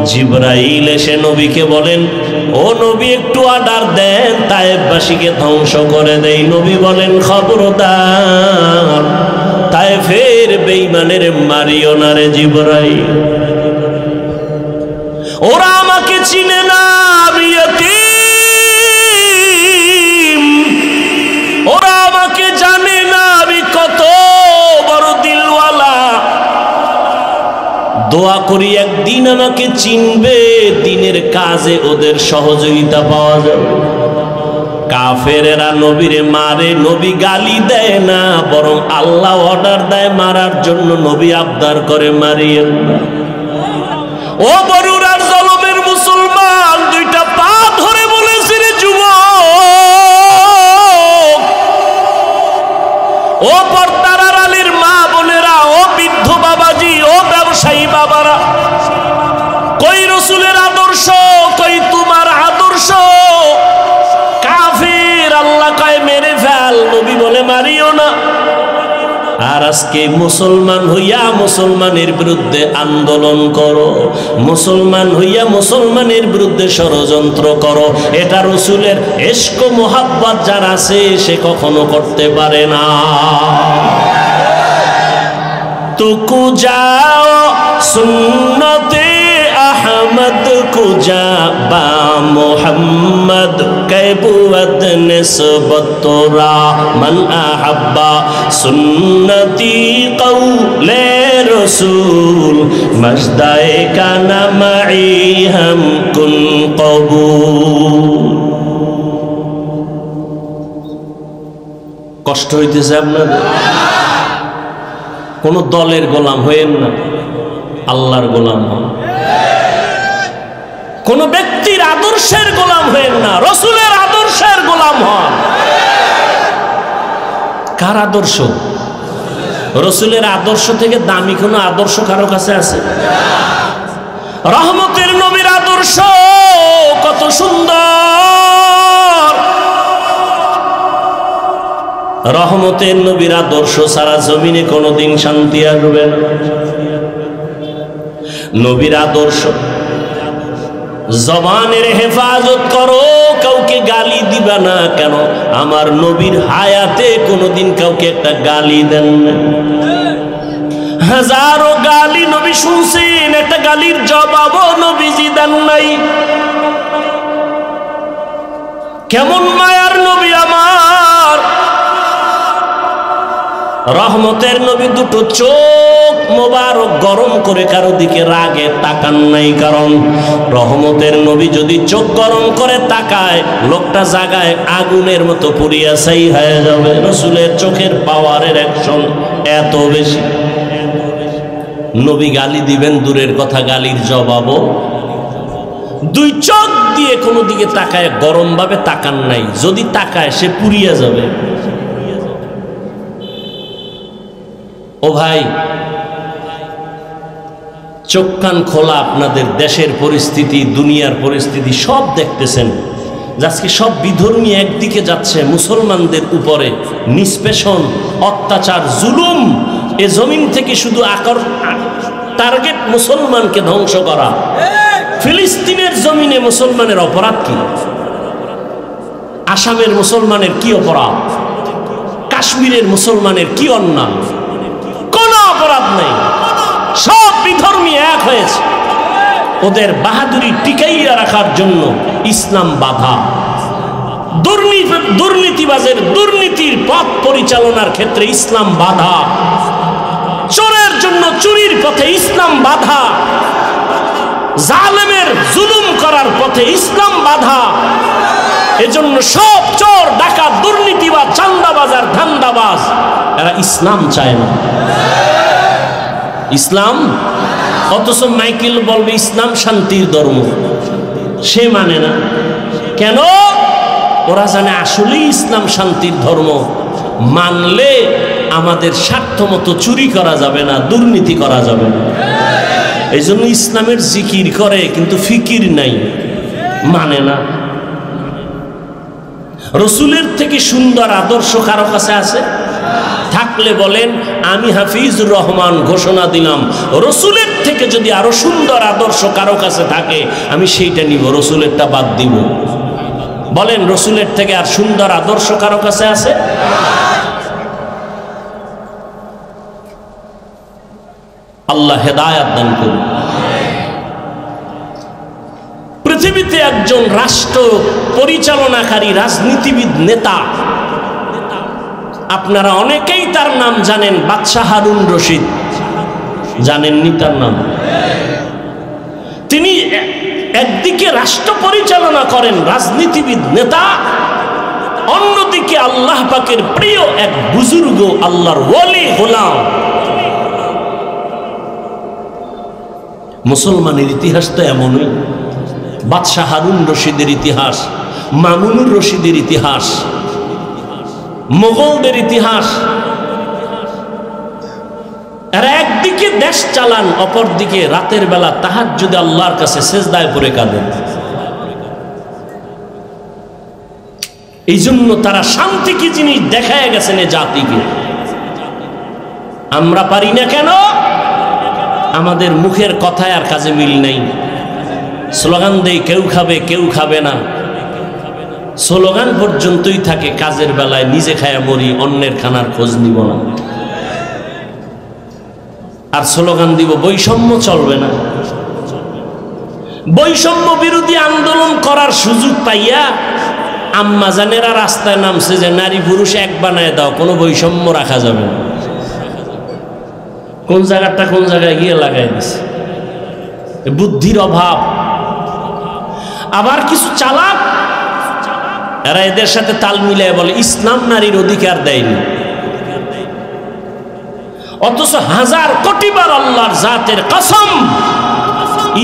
জিবরাইল এসে নবীকে বলেন, ও নবী একটু অর্ডার দেন, তায়েফবাসীকে ধ্বংস করে দেই। নবী বলেন, খবরদার তায়েফের বেঈমানের মারিও না রে জিবরাইল, ওরা আমাকে চিনে না, আমি ইয়তীম, দোয়া করি একদিন আমাকে চিনবে, দিনের কাজে ওদের সহযোগিতা পাওয়া যাবে। কাফেরেরা নবীরে মারে, নবী গালি দেয় না, বরং আল্লাহ অর্ডার দেয় মারার জন্য, নবী আবদার করে মারিয়েন না। ও বরুরার জলমের মুসলমান, দুইটা পা ধরে বলেছি রে যুবক, ও পর্দার আড়ালের মা বোনেরা, ও বৃদ্ধ বাবাজি, ও ব্যবসায়ী বাবারা, কই রসুলের আদর্শ, কই তোমার আদর্শ? কাফির আল্লাহ কয় মেরে ফেল, নবী বলে মারিও না। আর আজকে মুসলমান হইয়া মুসলমানের বিরুদ্ধে আন্দোলন করো, মুসলমান হইয়া মুসলমানের বিরুদ্ধে ষড়যন্ত্র করো, এটা রসুলের ইশক মোহাব্বত যার আছে সে কখনো করতে পারে না। তুকু যাও সুন্নতে আহমদ কুজা বা মোহাম্মদ कैबुवत निस्बत तोरा मन अहब्बा सुन्नती कौले रसूल मजदाए का नमई हम कुन कबूल। কষ্ট হইতেছে আপনাদের? কোন দলের গোলাম হইেন না, আল্লাহর গোলাম হন। কোন ব্যক্তির আদর্শের গোলাম হইেন না, রসুলের আদর্শের গোলাম হন। কার আদর্শ? রসুলের আদর্শ থেকে দামি কোন আদর্শ কারো কাছে আছে? রহমতের নবীর আদর্শ কত সুন্দর! রহমতের নবীর আদর্শ সারা জমিনে কোনোদিন শান্তি আসবে না। নবীর আদর্শ, জবানের হেফাজত করো, কাউকে গালি দিবা না। কেন? আমার নবীর হায়াতে কোনোদিন কাউকে একটা গালি দেন না। হাজারো গালি নবী শুনছেন, একটা গালির জবাবও নবীজি দেন নাই। কেমন মায়ার নবী আমার! রহমতের নবী দুটো চোখ মোবারক গরম করে কারো দিকে রাগে তাকান নাই। কারণ রহমতের নবী যদি চোখ গরম করে তাকায়, লোকটা জাগায় আগুনের মতো পুড়িয়া ছাই হয়ে যাবে। রসুলের চোখের পাওয়ারের অ্যাকশন এত বেশি। নবী গালি দিবেন দূরের কথা, গালির জবাবও দুই চোখ দিয়ে কোনো দিকে তাকায় গরম ভাবে তাকান নাই। যদি তাকায় সে পুড়িয়া যাবে। ও ভাই, চোখ কান খোলা, আপনাদের দেশের পরিস্থিতি, দুনিয়ার পরিস্থিতি সব দেখতেছেন। আজকে সব বিধর্মী একদিকে যাচ্ছে, মুসলমানদের উপরে নিষ্পেষণ, অত্যাচার, জুলুম। এ জমিন থেকে শুধু টার্গেট মুসলমানকে ধ্বংস করা। ফিলিস্তিনের জমিনে মুসলমানের অপরাধ কি? আসামের মুসলমানের কি অপরাধ? কাশ্মীরের মুসলমানের কি অন্যায়? কোনো অপরাধ নেই। সব বিধর্মী এক হয়েছে। ওদের বাহাদুরি টিকাইয়া রাখার জন্য ইসলাম বাধা। দুর্নীতিবাজের দুর্নীতির পথ পরিচালনার ক্ষেত্রে ইসলাম বাধা। চোরের জন্য চুরির পথে ইসলাম বাধা। জালেমের জুলুম করার পথে ইসলাম বাধা। এজন্য সব চোর, ডাকাত, দুর্নীতিবাজ, চাঁদাবাজ আর ধান্দাবাজ এরা ইসলাম চায় না। ইসলাম, অথচ মাইকেল বলবে ইসলাম শান্তির ধর্ম, সে মানে না। কেন? ওরা জানে আসলেই ইসলাম শান্তির ধর্ম। মানলে আমাদের স্বার্থ মতো চুরি করা যাবে না, দুর্নীতি করা যাবে না। এই জন্য ইসলামের জিকির করে কিন্তু ফিকির নাই, মানে না। রসুলের থেকে সুন্দর আদর্শ কারো কাছে আছে? থাকলে বলেন আমি হাফিজুর রহমান ঘোষণা দিলাম, রসুলের থেকে যদি আরো সুন্দর আদর্শ কারো কাছে থাকে আমি সেইটা নিব, রসুলেরটা বাদ দিব। বলেন রসুলের থেকে আর সুন্দর আদর্শ কারো কাছে আছে? আল্লাহ হেদায়াত দান করুন। পৃথিবীতে একজন রাষ্ট্র পরিচালনাকারী রাজনীতিবিদ নেতা, আপনারা অনেকেই তার নাম জানেন, বাদশাহ হারুন রশিদ। জানেননি তার নাম? তিনি একদিকে রাষ্ট্র পরিচালনা করেন, রাজনীতিবিদ নেতা, অন্যদিকে আল্লাহ পাকের প্রিয় এক বুজুর্গ, আল্লাহর ওলি গোলাম। মুসলমানের ইতিহাস তো এমনই। বাদশাহ হারুন রশিদের ইতিহাস, মামুনুর রশিদের ইতিহাস, মোগলদের ইতিহাস। এরা একদিকে দেশ চালান, অপরদিকে রাতের বেলা তাহাজ্জুদে আল্লাহর কাছে সেজদায় পড়ে কাঁদেন। এই জন্য তারা শান্তি কি জিনিস দেখায় গেছেন এ জাতিকে। আমরা পারি না কেন? আমাদের মুখের কথায় আর কাজে মিল নাই। স্লোগান দেই কেউ খাবে কেউ খাবে না, স্লোগান পর্যন্তই থাকে, কাজের বেলায় নিজে খায়া মরি, অন্যের খানার খোঁজ নিব না। আর স্লোগান দিব বৈষম্য চলবে না। বৈষম্য বিরোধী আন্দোলন করার সুযোগ পাইয়া আম্মাজানেরা রাস্তায় নামছে যে নারী পুরুষ এক বানায় দাও, কোনো বৈষম্য রাখা যাবে না। কোন জায়গাটা কোন জায়গায় গিয়ে লাগাই দিছে, বুদ্ধির অভাব। আবার কিছু চালাক এরা এদের সাথে তাল মিলিয়ে বলে ইসলাম নারীর অধিকার দেয়নি, অথচ হাজার কোটিবার আল্লাহর জাতের কসম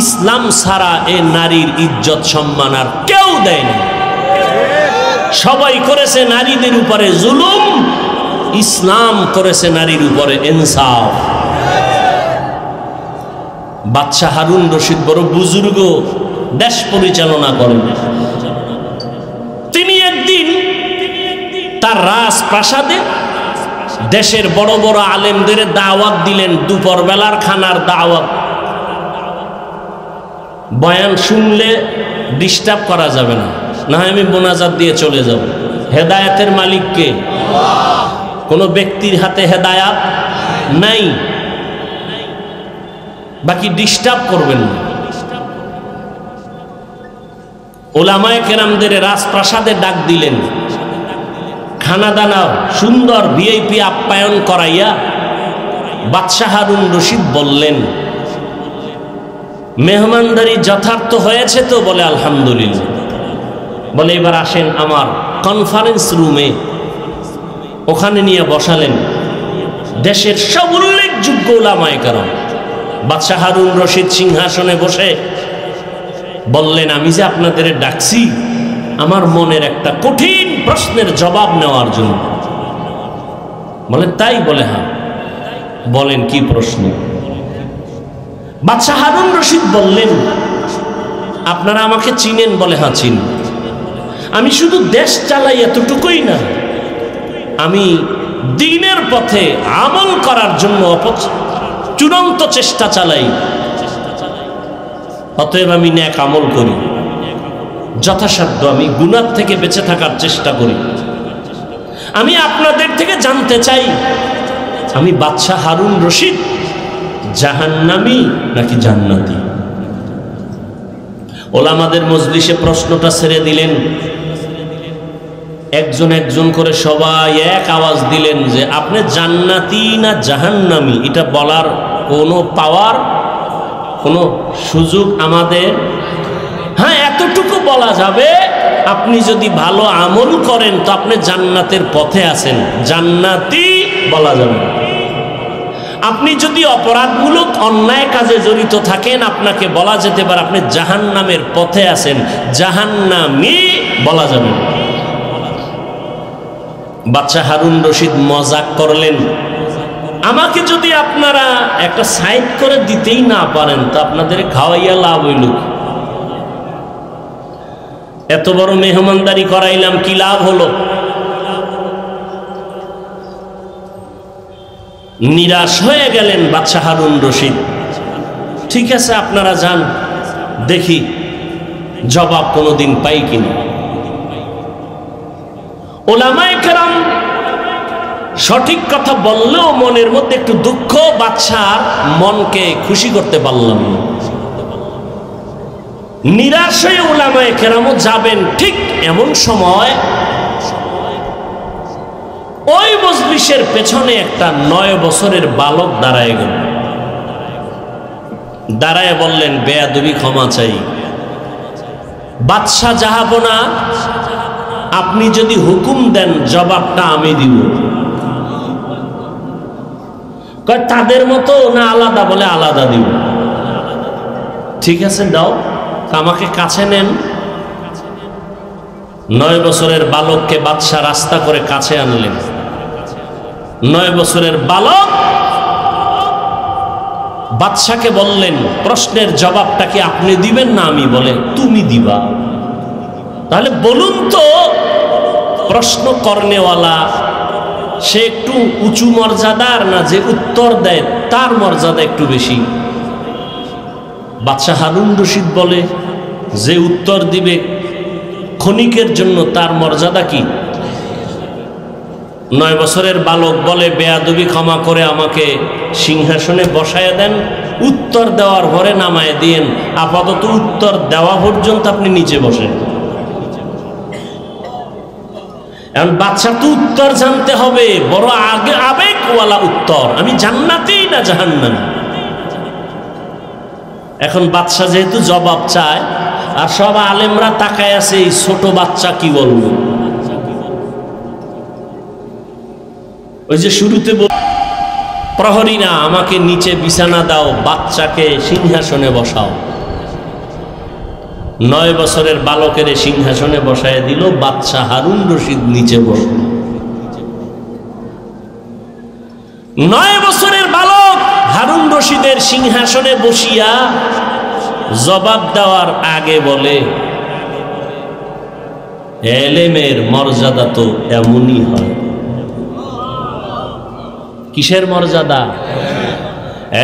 ইসলাম ছাড়া এ নারীর ইজ্জত সম্মান আর কেউ দেয়নি। সবাই করেছে নারীদের উপরে জুলুম, ইসলাম করেছে নারীর উপরে ইনসাফ। বাদশাহ হারুন রশিদ বড় বুজুর্গ, দেশ পরিচালনা করেন। তিনি একদিন তার রাজপ্রাসাদে দেশের বড় বড় আলেমদের দাওয়াত দিলেন, দুপুর বেলার খানার দাওয়াত। বয়ান শুনলে ডিস্টার্ব করা যাবে না, না হয় আমি মোনাজাত দিয়ে চলে যাব। হেদায়েতের মালিক কে? কোনো ব্যক্তির হাতে হেদায়াত নাই, বাকি ডিস্টার্ব করবেন না। ওলামায়ে কেরামদের রাজপ্রাসাদে ডাক দিলেন, খানা দানা সুন্দর ভিআইপি আপ্যায়ন করাইয়া বাদশাহ হারুন রশিদ বললেন, মেহমানদারি যথার্থ হয়েছে তো? বলে আলহামদুলিল্লাহ। বলে এবার আসেন আমার কনফারেন্স রুমে। ওখানে নিয়ে বসালেন দেশের সব উল্লেখযোগ্য ওলামায়ে কেরাম। বাদশাহ হারুন রশিদ সিংহাসনে বসে বললেন, আমি যে আপনাদের ডাকছি আমার মনের একটা কঠিন প্রশ্নের জবাব নেওয়ার জন্য। বলেন তাই? বলে হ্যাঁ। বলেন কি প্রশ্ন? বাদশাহ হারুন রশিদ বললেন, আপনারা আমাকে চিনেন? বলে হ্যাঁ চিনি। আমি শুধু দেশ চালাই এতটুকুই না, আমি দ্বীনের পথে আমল করার জন্য চূড়ান্ত চেষ্টা চালাই। অতএব আমি নেক আমল করি, যথাসাধ্য আমি গুনাহ থেকে বেঁচে থাকার চেষ্টা করি। আমি আপনাদের থেকে জানতে চাই, আমি বাদশাহ হারুন রশিদ জাহান্নামী নাকি জান্নাতি? ওলামাদের মজলিসে প্রশ্নটা ছেড়ে দিলেন। একজন একজন করে সবাই এক আওয়াজ দিলেন যে আপনি জান্নাতি না জাহান্নামী এটা বলার কোনো পাওয়ার, কোনো সুযোগ আমাদের? হ্যাঁ, এতটুকু বলা যাবে, আপনি যদি ভালো আমল করেন তো আপনি জান্নাতের পথে আছেন, জান্নাতি বলা যাবে। আপনি যদি অপরাধমূলক অন্যায় কাজে জড়িত থাকেন আপনাকে বলা যেতে পারে আপনি জাহান্নামের পথে আছেন, জাহান্নামী বলা যাবে। বাদশাহ হারুন রশিদ মজাক করলেন, আমাকে যদি আপনারা একটা সাইড করে দিতেই না পারেন তো আপনাদের খাওয়াইয়া লাভ হইল? এত বড় মেহমানদারি করাইলাম, কি লাভ হলো? নিরাশ হয়ে গেলেন বাদশাহ হারুন রশিদ। ঠিক আছে আপনারা যান, দেখি জবাব কোনোদিন পাই কিনা। ওলামায়ে কেরাম সঠিক কথা বললেও মনের মধ্যে একটু দুঃখ, বাদশার মনকে খুশি করতে পারলাম না। নিরাশ হয়ে ওলামায়ে কেরামও যাবেন। ঠিক এমন সময় ওই মজলিসের পেছনে একটা 9 বছরের বালক দাঁড়ায় গেল। দাঁড়ায় বললেন, বেয়াদবি ক্ষমা চাই। বাদশাহ জাহাপনা, আপনি যদি হুকুম দেন জবাবটা আমি দিব। কয় তাদের মতো না আলাদা? বলে আলাদা দিব। ঠিক আছে দাও, আমাকে কাছে নেন। 9 বছরের বালককে বাদশাহ রাস্তা করে কাছে আনলেন। 9 বছরের বালক বাদশাকে বললেন, প্রশ্নের জবাবটা কি আপনি দিবেন না আমি? বলে তুমি দিবা। তাহলে বলুন তো, প্রশ্ন করনেওয়ালা সে একটু উঁচু মর্যাদার না যে উত্তর দেয় তার মর্যাদা একটু বেশি? বাদশাহ হারুন রশিদ বলে, যে উত্তর দিবে ক্ষণিকের জন্য তার মর্যাদা কি? 9 বছরের বালক বলে, বেয়াদবি ক্ষমা করে আমাকে সিংহাসনে বসায় দেন, উত্তর দেওয়ার পরে নামায় দিয়েন, আপাতত উত্তর দেওয়া পর্যন্ত আপনি নিচে বসেন। এখন বাদশা তো উত্তর জানতে হবে, বড় আগে আবেগওয়ালা উত্তর, আমি জান্নাতি না জাহান্নামী। এখন বাদশা যেহেতু জবাব চায়, আর সব আলেমরা তাকায় আছে এই ছোট বাচ্চা কি বলবো। ওই যে শুরুতে প্রহরীরা, আমাকে নিচে বিছানা দাও, বাচ্চাকে সিংহাসনে বসাও। 9 বছরের বালকের সিংহাসনে বসায় দিল, বাদশাহ হারুন রশিদ নিচে বসল। 9 বছরের বালক হারুন রশিদের সিংহাসনে বসিয়া জবাব দেওয়ার আগে বলে, এলেমের মর্যাদা তো এমনই হয়। কিসের মর্যাদা?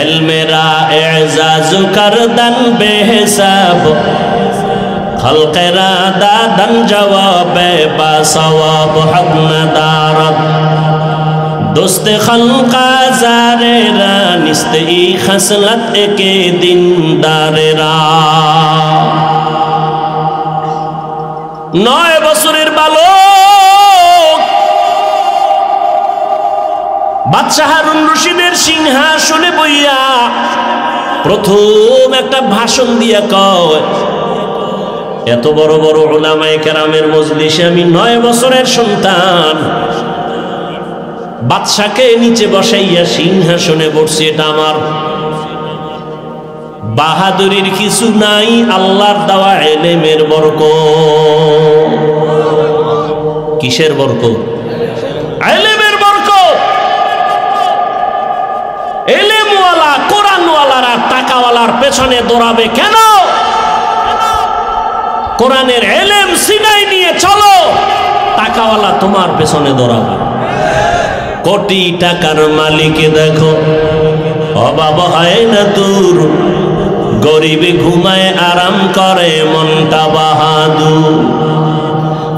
এলমেরা এজাজ করদান বেহিসাব, খলকেরা দাদান জওয়াবে বা সওয়াব হক নদারত, দোস্তে খলকা জারেরা নিস্তে ই খসলত একে দিনদারেরা। 9 বছরের বালক বাদশাহ হারুন রশিদের সিংহাসনে বইয়া প্রথম একটা ভাষণ দিয়া কয়, এত বড় বড় উলামায়ে কেরামের মজলিসে আমি 9 বছরের সন্তান, বাদশাকে নিচে বসাইয়া সিংহাসনে বসছি, এটা আমার বাহাদুরির কিছু নাই, আল্লাহর দেওয়া ইলমের বরকত। কিসের বরকত? ইলমের বরকত। ইলমওয়ালা কোরআনওয়ালারা টাকাওয়ালার পেছনে দৌড়াবে কেন? কোরআনের ইলম সিনায় নিয়ে চলো, টাকাওয়ালা তোমার পেছনে দৌড়াবে। কোটি টাকার মালিক দেখো, অভাব হয় না দূর, গরিবে ঘুমায় আরাম করে মনটা বাহাদুর।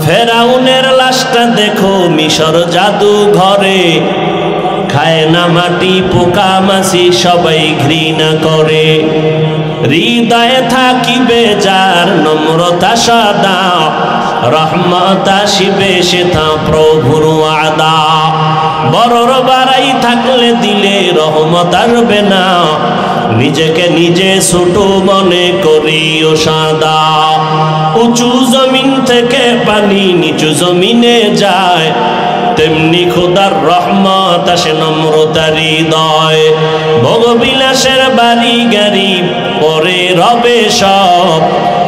ফেরাউনের লাশটা দেখো মিশর জাদু ঘরে, খায় না মাটি পোকা মাছি সবাই ঘৃণা করে। হৃদয়ে থাকিবে যার নম্রতা সদা, রহমত আসিবে সেথা প্রভুর ওয়াদা। বড়র বাড়াই থাকলে দিলে রহমত আসবে না, নিজেকে নিজে ছোট মনে করিও সাদা। উঁচু জমিন থেকে পানি নিচু জমিনে যায়, তেমনি খোদার রহমত আসে নম্রতার হৃদয়। ভোগবিলাসের বাড়ি গাড়ি পরে রবে সব,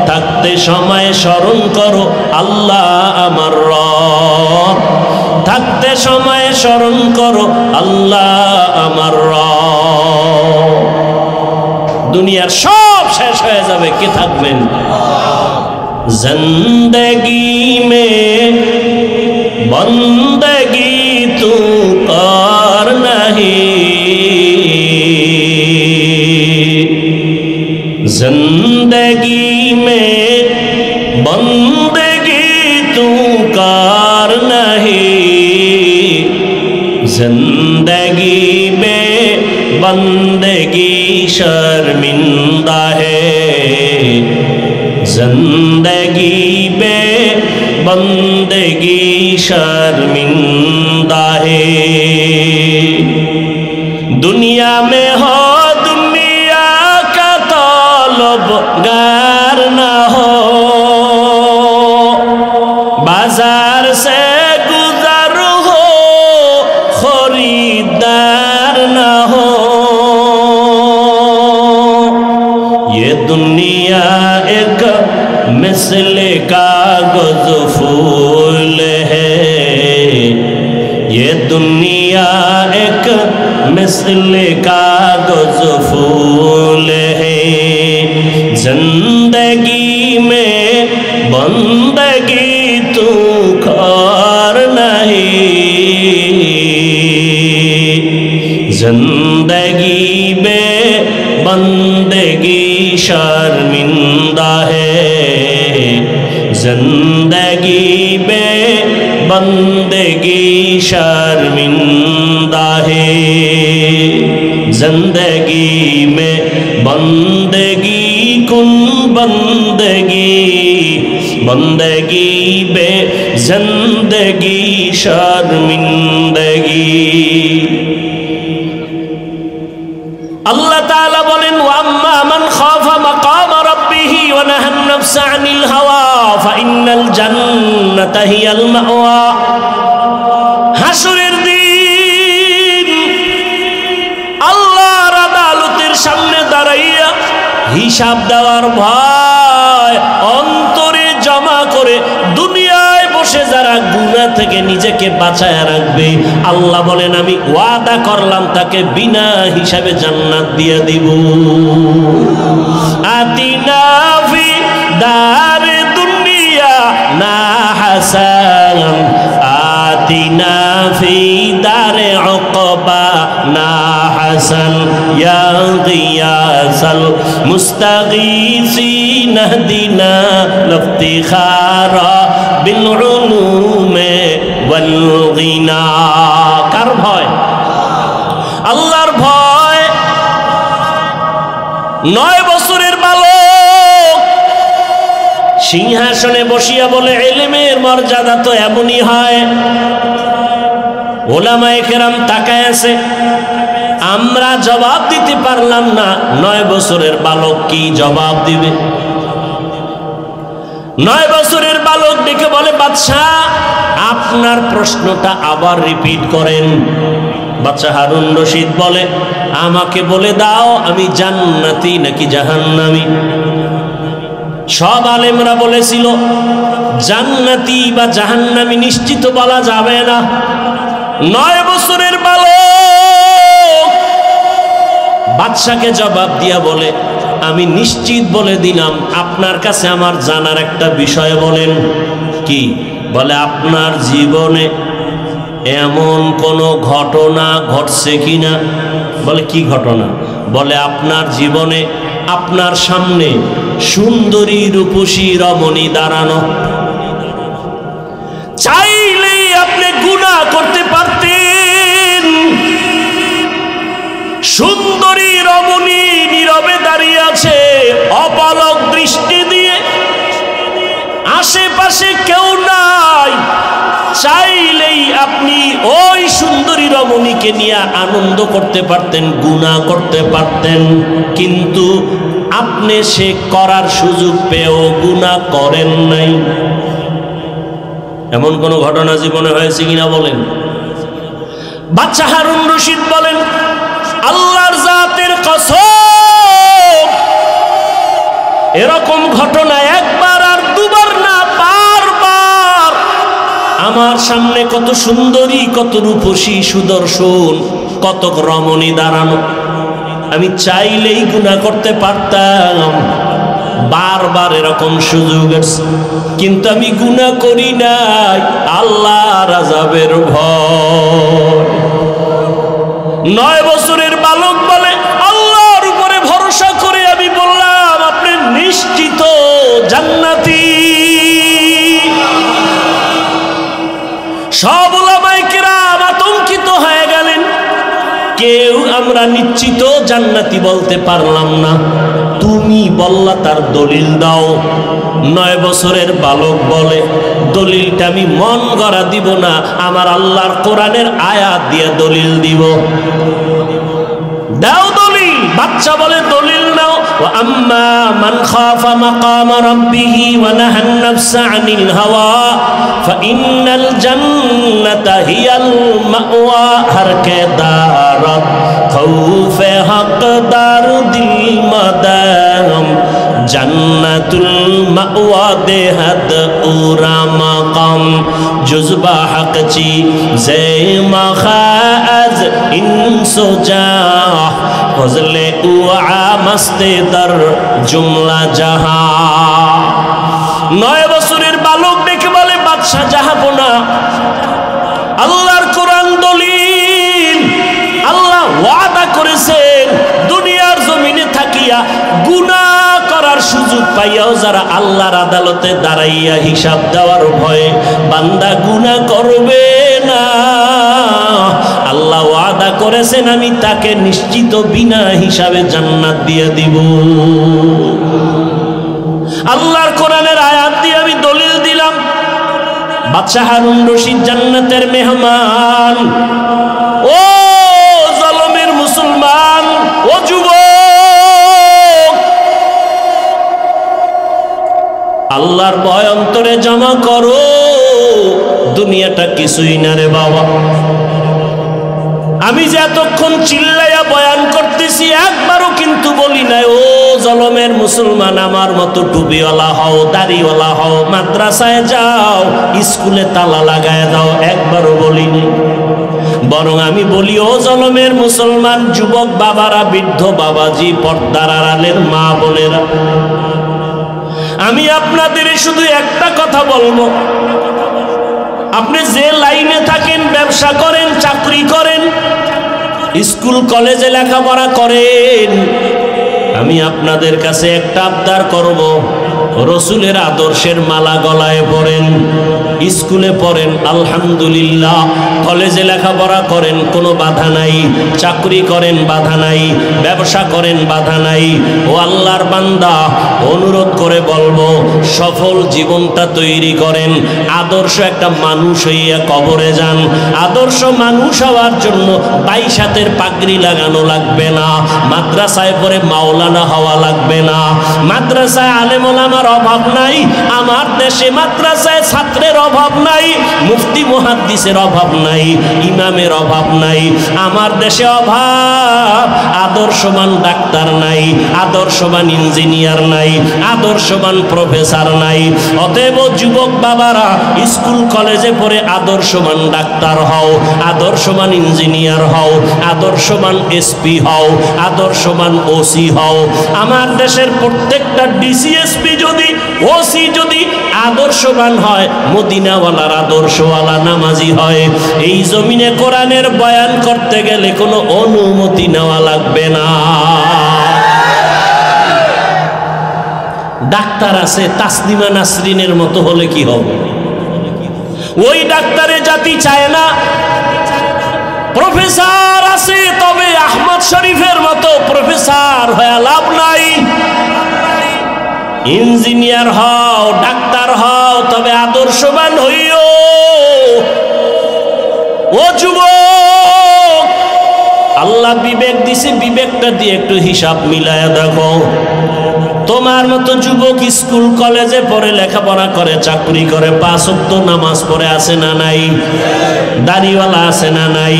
থাকতে সময় স্মরণ করো আল্লাহ আমার রব, থাকতে সময় স্মরণ করো আল্লাহ আমার রব। দুনিয়ার সব শেষ হয়ে যাবে, কে থাকবেন? জিন্দেগি মে বন্দগি তু কর নাহি, जिंदगी में बंदगी तू कार नहीं, जिंदगी में बंदगी शर्मिंदा है, जिंदगी में बंदगी शर्मिंदा है। दुनिया में हो दुनिया का ये दुनिया एक मिसल कागज फूल है, जिंदगी में बंदगी तू कर नहीं, जिंदगी में बंदगी शर्मिंदा है, जिंदगी में बंदगी शर्मिंदा है, जिंदगी में बंदगी कुन बंदगी, बंदगी बे जिंदगी शर्मिंदगी। अल्लाह ताला बोलेन वअम्मा मन खाफा मकाम रब्बिही व नहा नफ्स अनिल हवा फाइन्नाल जन्नता हियाल मावा। हाशुरेर दिन আল্লাহর আদালতের সামনে দাঁড়াইয়া হিসাব দেওয়ার ভয় অন্তরে জমা করে দুনিয়ায় বসে যারা গুনাহ থেকে নিজেকে বাঁচায় রাখবে, আল্লাহ বলেন আমি ওয়াদা করলাম তাকে বিনা হিসাবে জান্নাত দিয়ে দিব। আতিনা ফি দারে দুনিয়া না হাসান, আতিনা ফি দারে উকবা না হাসান, ইয়া গিয়াসাল মুস্তাগীসিন ইহদিনা লিফতিখারা বিল উলুমে ওয়াল গিনা। কার ভয়? আল্লাহর ভয়। 9 বছরের বালক সিংহাসনে বসিয়া বলে ইলমের মর্যাদা তো এমনই হয়। ওলামায়ে কেরাম তাকায় আছে, আমরা জবাব দিতে পারলাম না, 9 বছরের বালক কি জবাব দিবে? 9 বছরের বালক ডেকে বলে বাদশাহ আপনার প্রশ্নটা আবার রিপিট করেন। বাদশাহ হারুন রশিদ বলে আমাকে বলে দাও আমি জান্নাতি নাকি জাহান্নামী। সব আলেমরা বলেছিল জান্নাতি বা জাহান্নামী নিশ্চিত বলা যাবে না। 9 বছরের বালক বাদশাকে জবাব দিয়া বলে আমি নিশ্চিত বলে দিলাম, আপনার কাছে আমার জানার একটা বিষয় বলেন। কি? বলে আপনার জীবনে এমন কোনো ঘটনা ঘটছে কিনা? বলে কি ঘটনা? বলে আপনার জীবনে আপনার সামনে সুন্দরী রূপসী রমণী দাঁড়ানো, চাইলেই আপনি গুনাহ করতে পারতেন। সুন্দরী রমণী নীরবে দাঁড়িয়ে আছে অপলক দৃষ্টি দিয়ে, আশেপাশে কেউ নাই, চাইলেই আপনি ওই সুন্দরী রমণীকে নিয়ে আনন্দ করতে পারতেন, গুনাহ করতে পারতেন, কিন্তু আপনি সে করার সুযোগ পেয়েও গুনাহ করেন নাই। এমন কোন ঘটনা জীবনে হয়েছে কিনা বলেন? বাদশা হারুন রশিদ বলেন আল্লাহর জাতের কসম এরকম ঘটনা একবার আর দুবার না, বারবার আমার সামনে কত সুন্দরী, কত রূপসী, সুদর্শন, কত রমণী দাঁড়ানো, আমি চাইলেই গুনাহ করতে পারতাম, বারবার এরকম সুযোগ আছে, কিন্তু আমি গুনাহ করি নাই আল্লাহর আযাবের ভয়। 9 বছরের বালক বলে আল্লাহর উপরে ভরসা করে আমি বললাম আপনি নিশ্চিত জান্নাতি। সব উলামায়ে কেরাম আতঙ্কিত হয়ে গেলেন, কেউ আমরা নিশ্চিত জান্নাতি বলতে পারলাম না, তুমি বললা তার দলিল দাও। 9 বছরের বালক বলে দলিলটা আমি মন গড়া দিব না, আমার আল্লাহর কোরআনের আয়াত দিয়ে দলিল দিব। দাও দলিল। বাচ্চা বলে দলিল নাও। ওয়া আম্মা মান খাফা মাকাম রাব্বিহি ওয়া নাহান নাফসা আনিল হাওয়া ফাইন্নাল জান্নাতা হিয়াল মাওয়া। হর কে দারত খৌফে হকদার দিল মাদাম জান্নাতুল মাওয়া দেহাত উরামা مقام جذبہ حق چی زے مخاز انسو جاہ فضل وعامست در جملہ جہاں 9 বছরের বালক দেখে বলে বাদশা জাহাপনা আল্লাহর কোরআন দলিল আল্লাহ ওয়াদা করেছেন দুনিয়ার জমিনে থাকিয়া গুনাহ করার সুযোগ পাইয়াও যারা আল্লাহর আদালতে দাঁড়াইয়া হিসাব দেওয়ার ভয়ে বান্দা গুনাহ করবে না আল্লাহ ওয়াদা করেছেন আমি তাকে নিশ্চিত বিনা হিসাবে জান্নাত দিয়ে দিব আল্লাহর কোরআনের আয়াত দিয়ে আমি দলিল দিলাম বাদশা হারুন রশিদ জান্নাতের মেহমান ও জলমের মুসলমান ও যুবক আল্লাহর ভয় অন্তরে জমা করো দুনিয়াটা কিছুই না রে বাবা আমি যে এতক্ষণ চিল্লাইয়া বয়ান করতেছি একবারও কিন্তু বলি নাই ও জলমের মুসলমান আমার মতো টুপিওয়ালা হও দাড়িওয়ালা হও মাদ্রাসায় যাও স্কুলে তালা লাগায় দাও একবারও বলিনি বরং আমি বলি ও জলমের মুসলমান যুবক বাবারা বৃদ্ধ বাবাজি পর্দার আড়ালের মা বোনেরা আমি আপনাদের শুধু একটা কথা বলবো আপনি যে লাইনে থাকেন ব্যবসা করেন চাকরি করেন স্কুল কলেজে লেখাপড়া করেন আমি আপনাদের কাছে একটা আবদার করব রসুলের আদর্শের মালা গলায় পরেন স্কুলে পড়েন আলহামদুলিল্লাহ কলেজে লেখাপড়া করেন কোনো বাধা নাই চাকরি করেন বাধা নাই ব্যবসা করেন বাধা নাই ও আল্লাহর বান্দা অনুরোধ করে বলবো সফল জীবনটা তৈরি করেন আদর্শ একটা মানুষ হইয়া কবরে যান আদর্শ মানুষ হওয়ার জন্য 22 হাতের পাগড়ি লাগানো লাগবে না মাদ্রাসায় পড়ে মাওলানা হওয়া লাগবে না মাদ্রাসায় আলেম ওলামার অভাব নাই আমার দেশে মাদ্রাসায় ছাত্রের অভাব নাই মুফতি মুহাদ্দিসের অভাব নাই ইমামের অভাব নাই আমার দেশে অভাব আদর্শবান ডাক্তার নাই আদর্শবান ইঞ্জিনিয়ার নাই আদর্শবান প্রফেসর নাই অতএব যুবক বাবারা স্কুল কলেজে পড়ে আদর্শবান ডাক্তার হও আদর্শবান ইঞ্জিনিয়ার হও আদর্শবান এসপি হও আদর্শবান ওসি হও আমার দেশের প্রত্যেকটা ডিসিএসপি যদি ওসি যদি আদর্শবান হয় মদিনাওয়ালার আদর্শওয়ালা নামাজি হয় এই জমিনে কোরআনের বয়ান করতে গেলে কোনো অনুমতি নেওয়া লাগবে না ডাক্তার আছে তাসলিমা নাসরিনের মতো হলে কি হবে ওই ডাক্তারের জাতি চায় না প্রফেসর আছে তবে আহমদ শরীফের মতো প্রফেসর হয়ে লাভ নাই ইঞ্জিনিয়ার হও ডাক্তার হও তবে আদর্শবান হইও ও যুবক আল্লাহ বিবেক দিছে বিবেকটা দিয়ে একটু হিসাব মিলায়া দেখো তোমার মতো যুবক স্কুল কলেজে পড়ে লেখাপড়া করে চাকরি করে 5 ওয়াক্ত নামাজ পড়ে আছে না নাই দাড়িওয়ালা আছে না নাই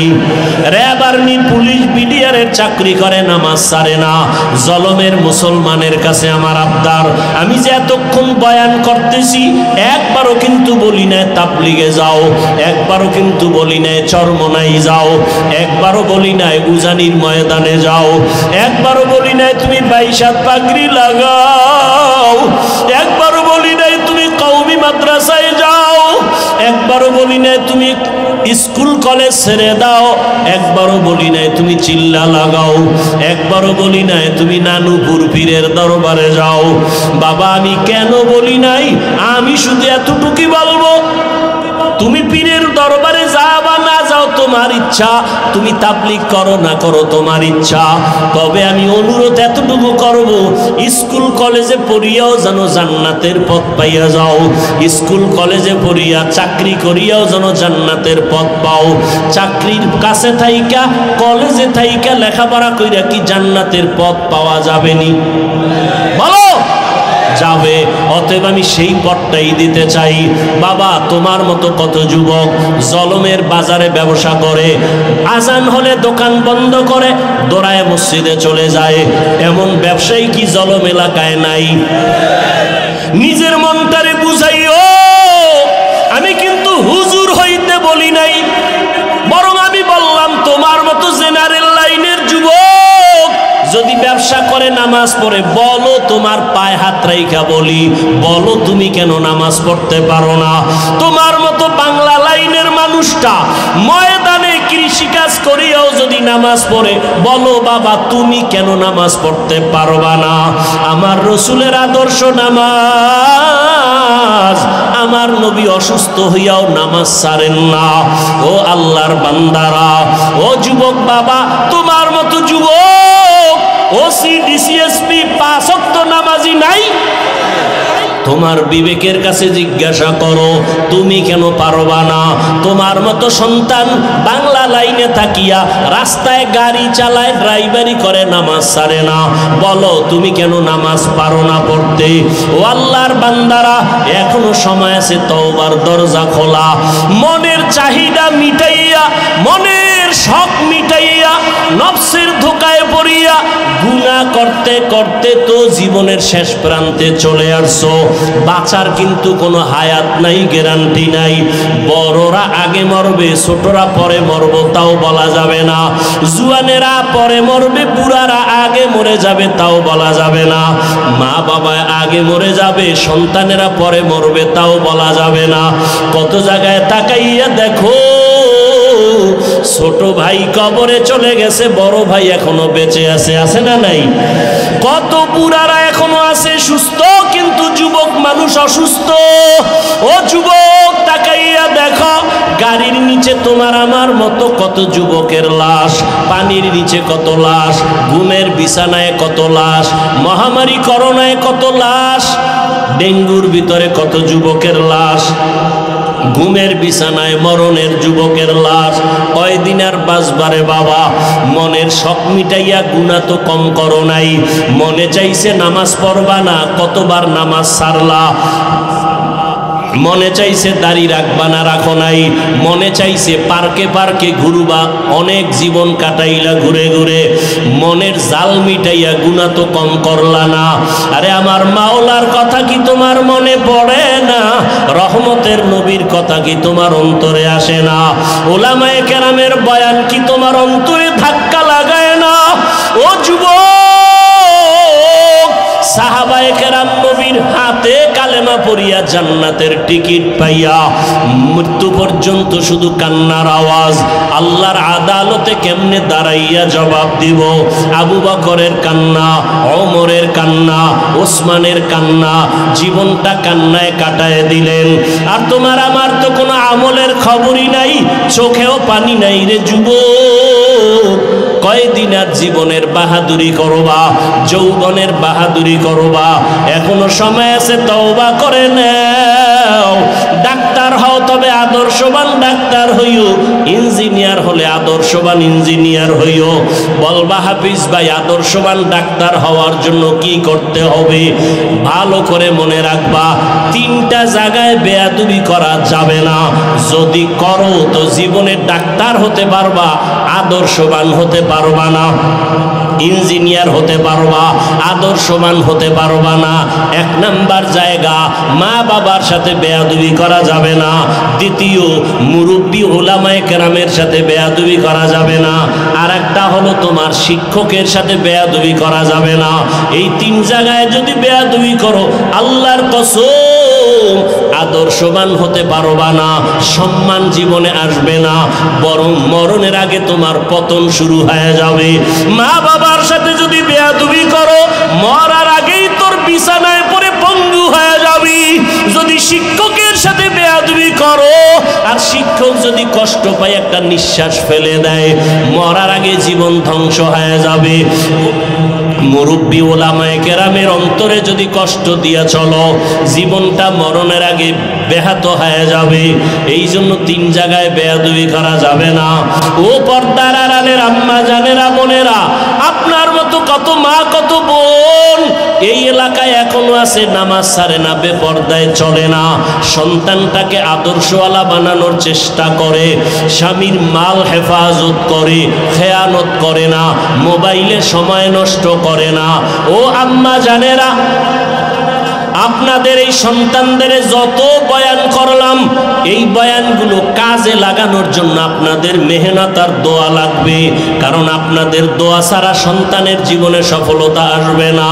র্যাব আর্মি পুলিশ বিডিআরের চাকরি করে নামাজ ছাড়ে না জলমের মুসলমানের কাছে আমার আবদার আমি যে এতক্ষণ বয়ান করতেছি একবারও কিন্তু বলি না তাবলিগে যাও একবারও কিন্তু বলি না চরমনাই যাও একবারও বলি না উজানির ময়দানে যাও একবারও বলি না তুমি 22 হাত পাগড়ি লাগাও একবারও বলি নাই তুমি কওমি মাদ্রাসায় যাও একবারও বলি নাই তুমি স্কুল কলেজ ছেড়ে দাও একবারও বলি নাই তুমি চিল্লা লাগাও একবারও বলি নাই তুমি নানুপুর পীরের দরবারে যাও বাবা আমি কেন বলি নাই আমি শুধু এতটুকুই বলবো তুমি পীরের দরবারে যাও বা না যাও তোমার ইচ্ছা তুমি তাবলীগ করো না করো তোমার ইচ্ছা তবে আমি অনুরোধ এতটুকু করব স্কুল কলেজে পড়িয়াও যেন জান্নাতের পথ পাইয়া যাও স্কুল কলেজে পড়িয়া চাকরি করিয়াও যেন জান্নাতের পথ পাও চাকরির কাছে থাইকা কলেজে থাইকা লেখাপড়া কইরা কি জান্নাতের পথ পাওয়া যাবে নি বলো যাবে অতএব আমি সেই পথটাই দিতে চাই বাবা তোমার মতো কত যুবক জলমের বাজারে ব্যবসা করে আজান হলে দোকান বন্ধ করে দৌড়ায় মসজিদে চলে যায় এমন ব্যবসায়ী কি জলম এলাকায় নাই নিজের মনটারে বুঝাইও আমি অঙ্গারের লাইনের যুবক যদি ব্যবসা করে নামাজ পড়ে, বলো তোমার পায়ে হাত রাইখা বলি, বলো তুমি কেন নামাজ পড়তে পারো না? তোমার মতো বাংলা লাইনের মানুষটা ময়দানে কৃষিকাজ করিয়াও যদি নামাজ পড়ে, বলো বাবা তুমি কেন নামাজ পড়তে পারবা না? আমার রসুলের আদর্শ নামাজ, আমার নবী অসুস্থ হইয়াও নামাজ ছাড়েন না। ও আল্লাহর বান্দারা, ও যুবক বাবা, তোমার মতো যুবক ওসি ডিসিএসপি 5 ওয়াক্ত নামাজি নাই? তোমার বিবেকের কাছে জিজ্ঞাসা করো, তুমি কেন পারবা না? তোমার মতো সন্তান বাংলা লাইনে থাকিয়া রাস্তায় গাড়ি চালায়, ড্রাইভারি করে, নামাজ ছাড়ে না, বলো তুমি কেন নামাজ পারো না পড়তে? ও আল্লাহর বান্দারা, এখনো সময় আছে, তওবার দরজা খোলা। মনের চাহিদা মিটাইয়া, মনের শখ মিটাইয়া, নফসের ধোকায় পড়িয়া গুনাহ করতে করতে তো জীবনের শেষ প্রান্তে চলে আসছো। বাঁচার কিন্তু কোনো হায়াত নাই, গ্যারান্টি নাই। বড়রা আগে মরবে, ছোটরা পরে মরবো তাও বলা যাবে না। জুয়ানেরা পরে মরবে, বুড়ারা আগে মরে যাবে তাও বলা যাবে না। মা বাবা আগে মরে যাবে, সন্তানেরা পরে মরবে তাও বলা যাবে না। কত জায়গায় তাকাইয়া দেখো, ছোট ভাই কবরে চলে গেছে, বড় ভাই এখনো বেঁচে আছে, আছে না নাই? কত বুড়ারা এখনো আছে সুস্থ, কিন্তু যুবক মানুষ অসুস্থ। ও যুবক, তাকাইয়া দেখো, গাড়ির নিচে তোমার আমার মতো কত যুবকের লাশ, পানির নিচে কত লাশ, ঘুমের বিছানায় কত লাশ, মহামারী করোনায় কত লাশ, ডেঙ্গুর ভিতরে কত যুবকের লাশ, ঘুমের বিছানায় মরণের যুবকের লাশ। কয়দিন আর বাঁচবারে বাবা? মনের শখ মিটাইয়া গুনাহ তো কম করো নাই। মনে চাইছে নামাজ পড়বা না, কতবার নামাজ ছাড়লা। মনে চাইছে দাড়ি রাখবা না, রাখো নাই। মনে চাইছে পার্কে পার্কে ঘুরবা, অনেক জীবন কাটাইলা ঘুরে ঘুরে। মনের জাল মিটাইয়া গুনাহ তো কম করলা না। আরে আমার মাওলার কথা কি তোমার মনে পড়ে না? রহমতের নবীর কথা কি তোমার অন্তরে আসে না? ওলামায়ে কেরামের বয়ান কি তোমার অন্তরে ধাক্কা লাগায় না? ও যুবক, সাহাবায়ে কেরাম নবীর হাতে কালেমা পড়িয়া জান্নাতের টিকিট পাইয়া মৃত্যু পর্যন্ত শুধু কান্নার আওয়াজ। আল্লাহর আদালতে কেমনে দাঁড়াইয়া জবাব দিব? আবু বকরের কান্না, ওমরের কান্না, ওসমানের কান্না, জীবনটা কান্নায় কাটায় দিলেন। আর তোমার আমার তো কোনো আমলের খবরই নাই, চোখেও পানি নাই রে যুবক। কয়দিন আর জীবনের বাহাদুরি করবা, যৌবনের বাহাদুরি করবা? এখনো সময় আছে, তওবা করে নাও। ডাক্তার হও, তবে আদর্শবান ডাক্তার হইও। ইঞ্জিনিয়ার হলে আদর্শবান ইঞ্জিনিয়ার হইও। বলবা হাফিজ ভাই, আদর্শবান ডাক্তার হওয়ার জন্য কি করতে হবে? ভালো করে মনে রাখবা, 3টা জায়গায় বেয়াদবি করা যাবে না। যদি করো তো জীবনে ডাক্তার হতে পারবা, আদর্শবান হতে পারবা না। ইঞ্জিনিয়ার হতে পারবা, আদর্শবান হতে পারবা না। 1 নাম্বার জায়গা, মা বাবার সাথে বেয়াদবি করা যাবে না। দ্বিতীয়, মুরব্বী ওলামায়ে কেরামের সাথে বেয়াদবি করা যাবে না। আর একটা হলো তোমার শিক্ষকের সাথে বেয়াদবি করা যাবে না। এই 3 জায়গায় যদি বেয়াদবি করো, আল্লাহর কসম আদর্শবান হতে পারবা না, সম্মান জীবনে আসবে না, বরং মরণের আগে তোমার পতন শুরু হয়ে যাবে। মা বাবার সাথে যদি বেয়াদবি করো, মরার আগেই তোর বিছানায় পড়ে পঙ্গু হয়ে যাবি। যদি শিক্ষকের সাথে বেয়াদবি করো, আর শিক্ষক যদি কষ্ট পায়, একটা নিঃশ্বাস ফেলে দেয়, মরার আগে জীবন ধ্বংস হয়ে যাবে। মুরব্বী ওলামায়ে কেরামের অন্তরে যদি কষ্ট দিয়া চলো, জীবনটা মরণের আগে ব্যাহত হয়ে যাবে। এই জন্য 3 জায়গায় বেয়াদবি করা যাবে না। ও পর্দার আড়ালের আম্মা জানেরা, বোনেরা, আপনার মতো কত মা, কত বোন এই এলাকায় এখনো আছে, নামাজ ছাড়ে না, বেপর্দায় চলে না, সন্তানটাকে আদর্শওয়ালা বানানোর চেষ্টা করে, স্বামীর মাল হেফাজত করে, খেয়ানত করে না, মোবাইলে সময় নষ্ট করে না। ও আম্মা জানেরা, আপনাদের এই সন্তানদের যত বয়ান করলাম, এই বয়ানগুলো কাজে লাগানোর জন্য আপনাদের মেহনত আর দোয়া লাগবে। কারণ আপনাদের দোয়া ছাড়া সন্তানের জীবনে সফলতা আসবে না।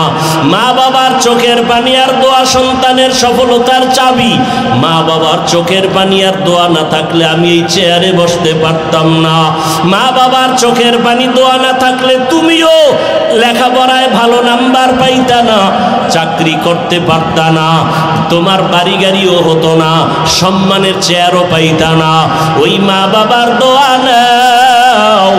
মা বাবার চোখের পানি আর দোয়া সন্তানের সফলতার চাবি। মা বাবার চোখের পানি আর দোয়া না থাকলে আমি এই চেয়ারে বসতে পারতাম না। মা বাবার চোখের পানি দোয়া না থাকলে তুমিও লেখাপড়ায় ভালো নাম্বার পাইতা না, চাকরি করতে পারতা না, তোমার বাড়ি গাড়িও হতো না, সম্মানের চেয়ারও পাইতা না। ওই মা বাবার দোয়া নাও।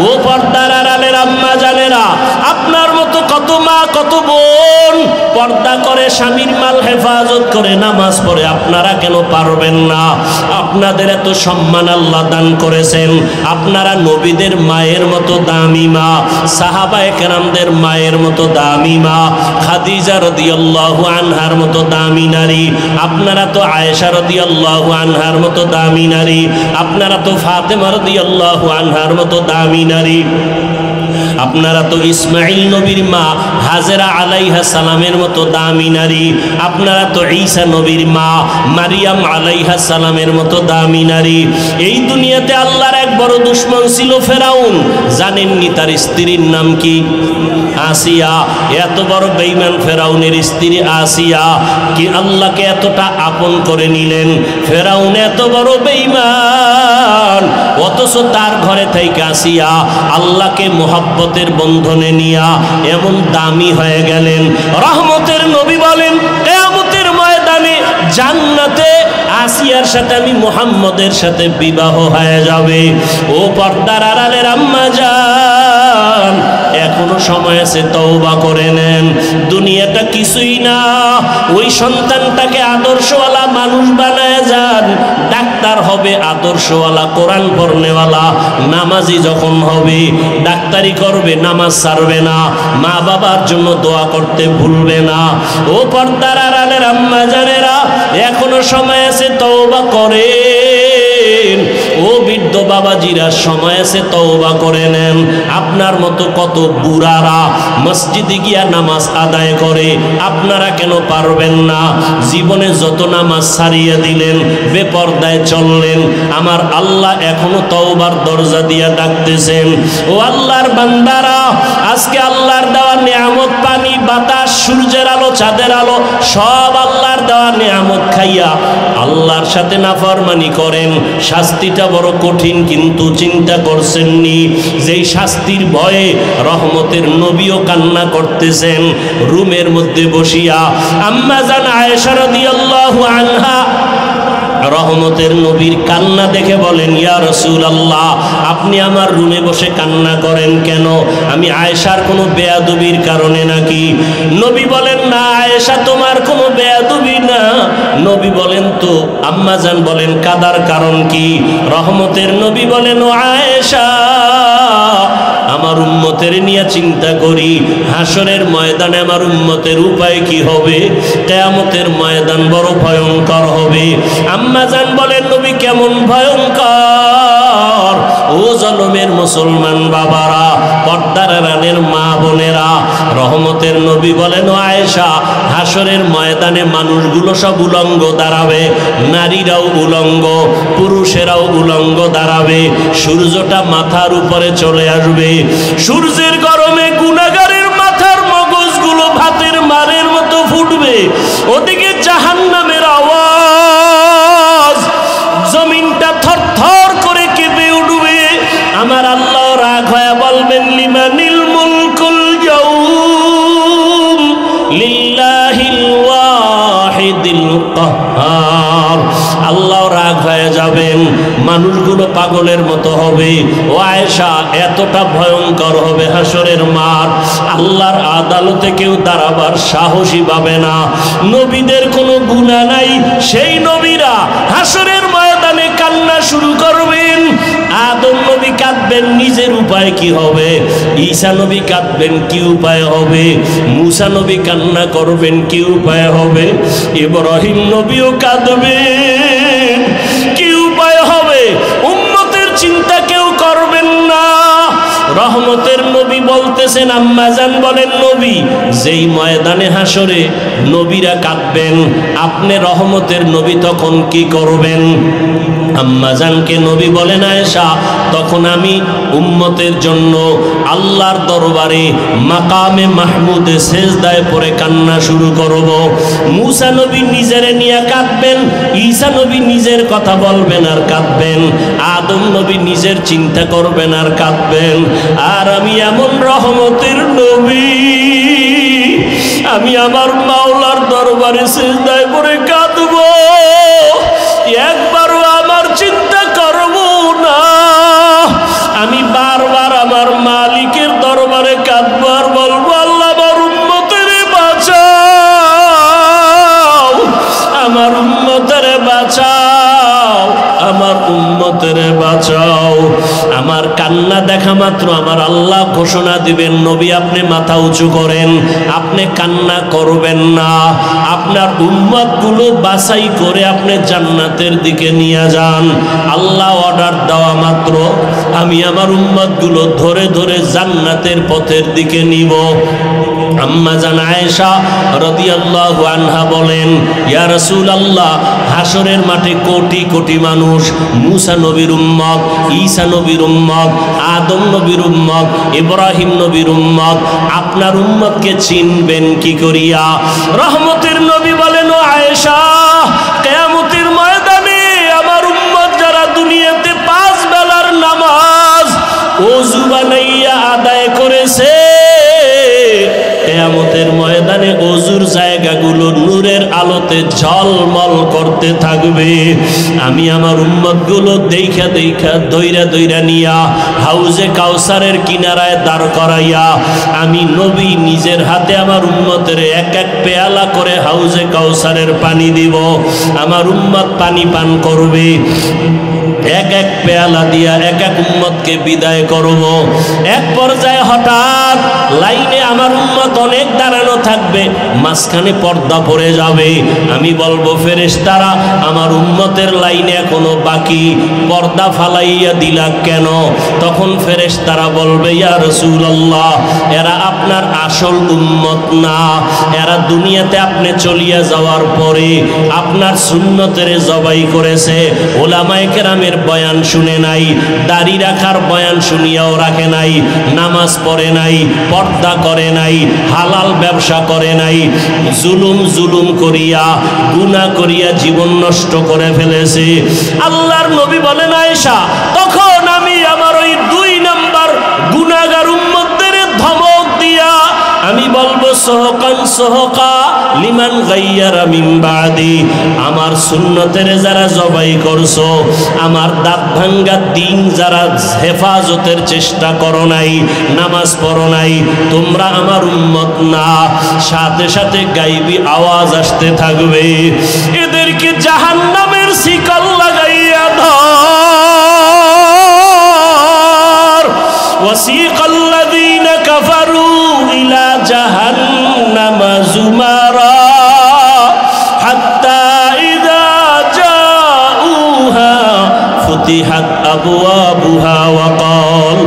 ও পর্দার আড়ালের আম্মা জানেরা, আপনার মতো কত মা কত বোন পর্দা করে স্বামীর মাল হেফাজত করে নামাজ পড়ে, আপনারা কেন পারবেন না? আপনাদের এত সম্মান আল্লাহ দান করেছেন। আপনারা নবীদের মায়ের মতো দামি মা, সাহাবায়ে কেরামদের মায়ের মতো দামি মা, খাদিজা রাদিয়াল্লাহু আনহার মতো দামি নারী। আপনারা তো আয়েশা রাদিয়াল্লাহু আনহার মতো দামি নারী। আপনারা তো ফাতেমা রাদিয়াল্লাহু আনহার মতো দামি নারী। আপনারা তো ইসমাইল নবীর মা হাজেরা আলাইহা সালামের মতো দামি নারী। আপনারা তো ঈসা নবীর মা মারিয়াম আলাইহা সালামের মতো দামি নারী। এই দুনিয়াতে আল্লাহর এক বড় দুশমন ছিল ফেরাউন। জানেননি তার স্ত্রীর নাম কি? আসিয়া। এত বড় বেঈমান ফেরাউনের স্ত্রী আসিয়া কি আল্লাহকে এতটা আপন করে নিলেন। ফেরাউন এত বড় বেঈমান, অথচ তার ঘরে থেকে আসিয়া আল্লাহকে মোহাব্বতের বন্ধনে নিয়া এমন দামি হয়ে গেলেন। রহমতের নবী বলেন, কিয়ামতের ময়দানে জান্নাতে আসিয়ার সাথে আমি মুহাম্মদের সাথে বিবাহ হয়ে যাবে। ও পর্দার আড়ালের আম্মা জান, এখনো সময় আছে, তওবা করে নেন। দুনিয়াটা কিছুই না। ওই সন্তানটাকে আদর্শওয়ালা মানুষ বানায় যান। ডাক্তার হবে আদর্শওয়ালা, কোরআন পড়নেওয়ালা, নামাজি যখন হবে ডাক্তারি করবে, নামাজ ছাড়বে না, মা বাবার জন্য দোয়া করতে ভুলবে না। ও পর্দার আড়ালের আম্মা জানেরা, এখনো সময় আছে, তওবা করেন। ও বৃদ্ধ বাবাজিরা, সময় আছে, তওবা করে নেন। আপনার মতো কত বুড়ারা মসজিদে গিয়া নামাজ আদায় করে, আপনারা কেন পারবেন না? জীবনে যত নামাজ ছাড়িয়ে দিলেন, বেপরদায় চললেন, আমার আল্লাহ এখনো তওবার দরজা দিয়া ডাকতেছেন। ও আল্লাহর বান্দারা, আজকে আল্লাহর দেওয়া নিয়ামত, পানি, বাতাস, সূর্যের আলো, চাঁদের আলো, সব আল্লাহর দেওয়া নিয়ামত খাইয়া আল্লাহর সাথে নাফরমানি করেন। শাস্তিটা বড় কঠিন, কিন্তু চিন্তা করছেননি যেই শাস্তির ভয়ে রহমতের নবীও কান্না করতেছেন রুমের মধ্যে বসিয়া। আম্মা জান আয়েশা রাদিয়াল্লাহু আনহা রহমতের নবীর কান্না দেখে বলেন, ইয়া রাসূলুল্লাহ, আপনি আমার রুমে বসে কান্না করেন কেন? আমি আয়েশার কোনো বেয়াদবির কারণে নাকি? নবী বলেন, না আয়েশা, তোমার কোনো বেয়াদবি না। নবী বলেন, তো আম্মা জান বলেন, কাদার কারণ কি? রহমতের নবী বলেন, ও আয়েশা, আমার উম্মতের নিয়ে চিন্তা করি, হাসরের ময়দানে আমার উম্মতের উপায় কি হবে? কিয়ামতের ময়দান বড় ভয়ঙ্কর হবে। আম্মা জান বলেন, নবী কেমন ভয়ঙ্কর? ও জনমের মুসলমান বাবারা, পর্দার আড়ালের মা বোনেরা, রহমতের নবী বলেন, ও আয়েশা, হাসরের ময়দানে মানুষগুলো সব উলঙ্গ দাঁড়াবে, নারীরাও উলঙ্গ, পুরুষেরাও উলঙ্গ দাঁড়াবে। সূর্যটা মাথার উপরে চলে আসবে। সূর্যের গরমে গুনাহগারের মাথার মগজগুলো ভাতের মারের মতো ফুটবে। ওদিকে জাহান্নামের আওয়াজ, জমিনটা থরথর করে কেঁপে উঠবে। আমার আল্লাহ রাগ হয়ে বলবেন, লিমানিল মুলকুল ইয়াউম লিল্লাহিল ওয়াহিদিল কাহ্হার। আল্লাহ রাগ হয়ে যাবেন, মানুষগুলো পাগলের মতো হবে। ও আয়েশা, এতটা ভয়ঙ্কর হবে হাসরের মাঠ, আল্লাহর আদালতে কেউ দাঁড়াবার সাহসী পাবে না। নবীদের কোনো গুনাহ নাই, সেই নবীরা হাসরের ময়দানে কান্না শুরু করবেন। আদম নবী কাঁদবেন, নিজের উপায় কি হবে? ঈসা নবী কাঁদবেন, কি উপায় হবে? মুসা নবী কান্না করবেন, কি উপায় হবে? ইব্রাহিম নবীও কাঁদবেন, কি উপায় হবে? উম্মতের চিন্তা কেউ করবেন না। রহমতের নবী বলতে বলতেছেন আম্মাজান বলেন নবী, যেই ময়দানে হাসরে নবীরা কাঁদবেন, আপনি রহমতের নবী তখন কি করবেন? আম্মাজানকে নবী বলেন আয়েশা, তখন আমি উম্মতের জন্য আল্লাহর দরবারে মাকামে মাহমুদে সেজদায় পড়ে কান্না শুরু করব। মুসা নবী নিজেরে নিয়ে কাঁদবেন, ঈসা নবী নিজের কথা বলবেন আর কাঁদবেন, আদম নবী নিজের চিন্তা করবেন আর কাঁদবেন। আর আমি এমন রহমতের নবী, আমি আমার মাওলার দরবারে সিজদায় পড়ে কাঁদব, একবারও আমার চিন্তা করব না। আমি বারবার আমার মালিকের দরবারে কাঁদব আর বলবো, আল্লাহ আমার উম্মতের বাঁচাও, আমার উম্মতের বাঁচাও, আমার উম্মতের বাঁচাও। আমার কান্না দেখা মাত্র আমার আল্লাহ ঘোষণা দিবেন, নবী আপনি মাথা উঁচু করেন, আপনি কান্না করবেন না, আপনার উম্মতগুলো বাছাই করে আপনি জান্নাতের দিকে নিয়ে যান। আল্লাহ অর্ডার দেওয়া মাত্র আমি আমার উম্মতগুলো ধরে ধরে জান্নাতের পথের দিকে নিব। আম্মা জান আয়েশা রাদিয়াল্লাহু আনহা বলেন, ইয়া রাসূলুল্লাহ, হাসরের মাঠে কোটি কোটি মানুষ, মুসা নবীর উম্মত, ঈসা নবীর উম্মত, আদম নবীর উম্মত, ইব্রাহিম নবীর উম্মত, আপনার উম্মতকে চিনবেন কি করিয়া? রহমতের নবী বলেন, ও আয়েশা, কিয়ামতের ময়দানে আমার উম্মত যারা দুনিয়াতে 5 বেলার নামাজ ওযু বানাইয়া আদায় করেছে, কিয়ামতের ময়দানে ওযুর জায়গাগুলো নূরের আলোতে ঝলমল করতে থাকবে। আমি আমার উম্মতগুলো দেইখা দেইখা দইরা দইরা নিয়া হাউজে কাউসারের কিনারায় দাঁড় করাইয়া আমি নবী নিজের হাতে আমার উম্মতের এক এক পেয়ালা করে হাউজে কাউসারের পানি দিব। আমার উম্মত পানি পান করবে, এক এক পেয়ালা দিয়া এক এক উম্মতকে বিদায় করব। এক পর্যায়ে হঠাৎ লাইনে আমার উম্মত অনেক দাঁড়ানো থাকবে, মাঝখানে পর্দা পড়ে যাবে। আমি বলবো, ফেরেশতারা আমার উম্মতের লাইনে এখনো বাকি, পর্দা ফালাইয়া দিলা কেন? তখন ফেরেশতারা বলবে, ইয়া রাসূলুল্লাহ, এরা আপনার আসল উম্মত না, এরা দুনিয়াতে আপনি চলিয়া যাওয়ার পরে আপনার সুন্নতের জবাই করেছে, ওলামায়ে কেরামের বয়ান শুনে নাই, দাড়ি রাখার বয়ান শুনিয়াও রাখে নাই, নামাজ পড়ে নাই, পর্দা করে নাই, হালাল ব্যবসা করে নাই, জুলুম করিয়া গুনাহ করিয়া জীবন নষ্ট করে ফেলেছে। আল্লাহর নবী বলেন, আয়েশা, তখন আমি আমার ওই 2 নাম্বার গুনাহগার উম্মতদের ধমক দিয়া আমি বলবো, সহকান সহকা লিমান গাইয়ারা মিন বাদি, আমার সুন্নতের যারা জবাই করছো, আমার দাঁত ভাঙ্গা দিন যারা হেফাজতের চেষ্টা করো নাই, নামাজ পড়ো নাই, তোমরা আমার উম্মত না। সাথে সাথে গাইবি আওয়াজ আসতে থাকবে, এদেরকে জাহান্নামের শিকল লাগাইয়া ধর। ওয়াসিকাল্লাযীনা কাফারু ইলা জাহান্নামা যুমারা হাত্তা ইযা জাউহা ফুতিহাত আবওয়াবুহা ওয়া ক্বাল।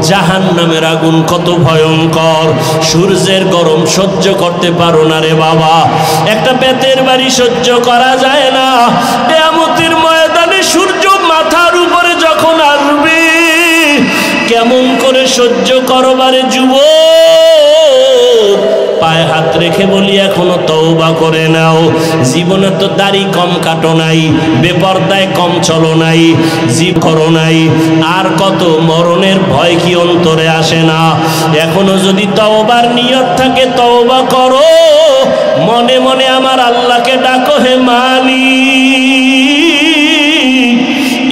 জাহান্নামের আগুন কত ভয়ঙ্কর, সূর্যের গরম সহ্য করতে পারো না রে বাবা, একটা বেতের বাড়ি সহ্য করা যায় না। কিয়ামতের ময়দানে সূর্য মাথার উপরে যখন আসবে, কেমন করে সহ্য করবারে যুবক? পায়ে হাত রেখে বলি, এখনো তওবা করে নাও। জীবনে তো দাড়ি কম কাটো নাই, বেপরদায় কম চলো নাই, জীব করো নাই, আর কত মরণের ভয় কি অন্তরে আসে না? এখনো যদি তওবার নিয়ত থাকে তওবা করো, মনে মনে আমার আল্লাহকে ডাকো, হে মালিক।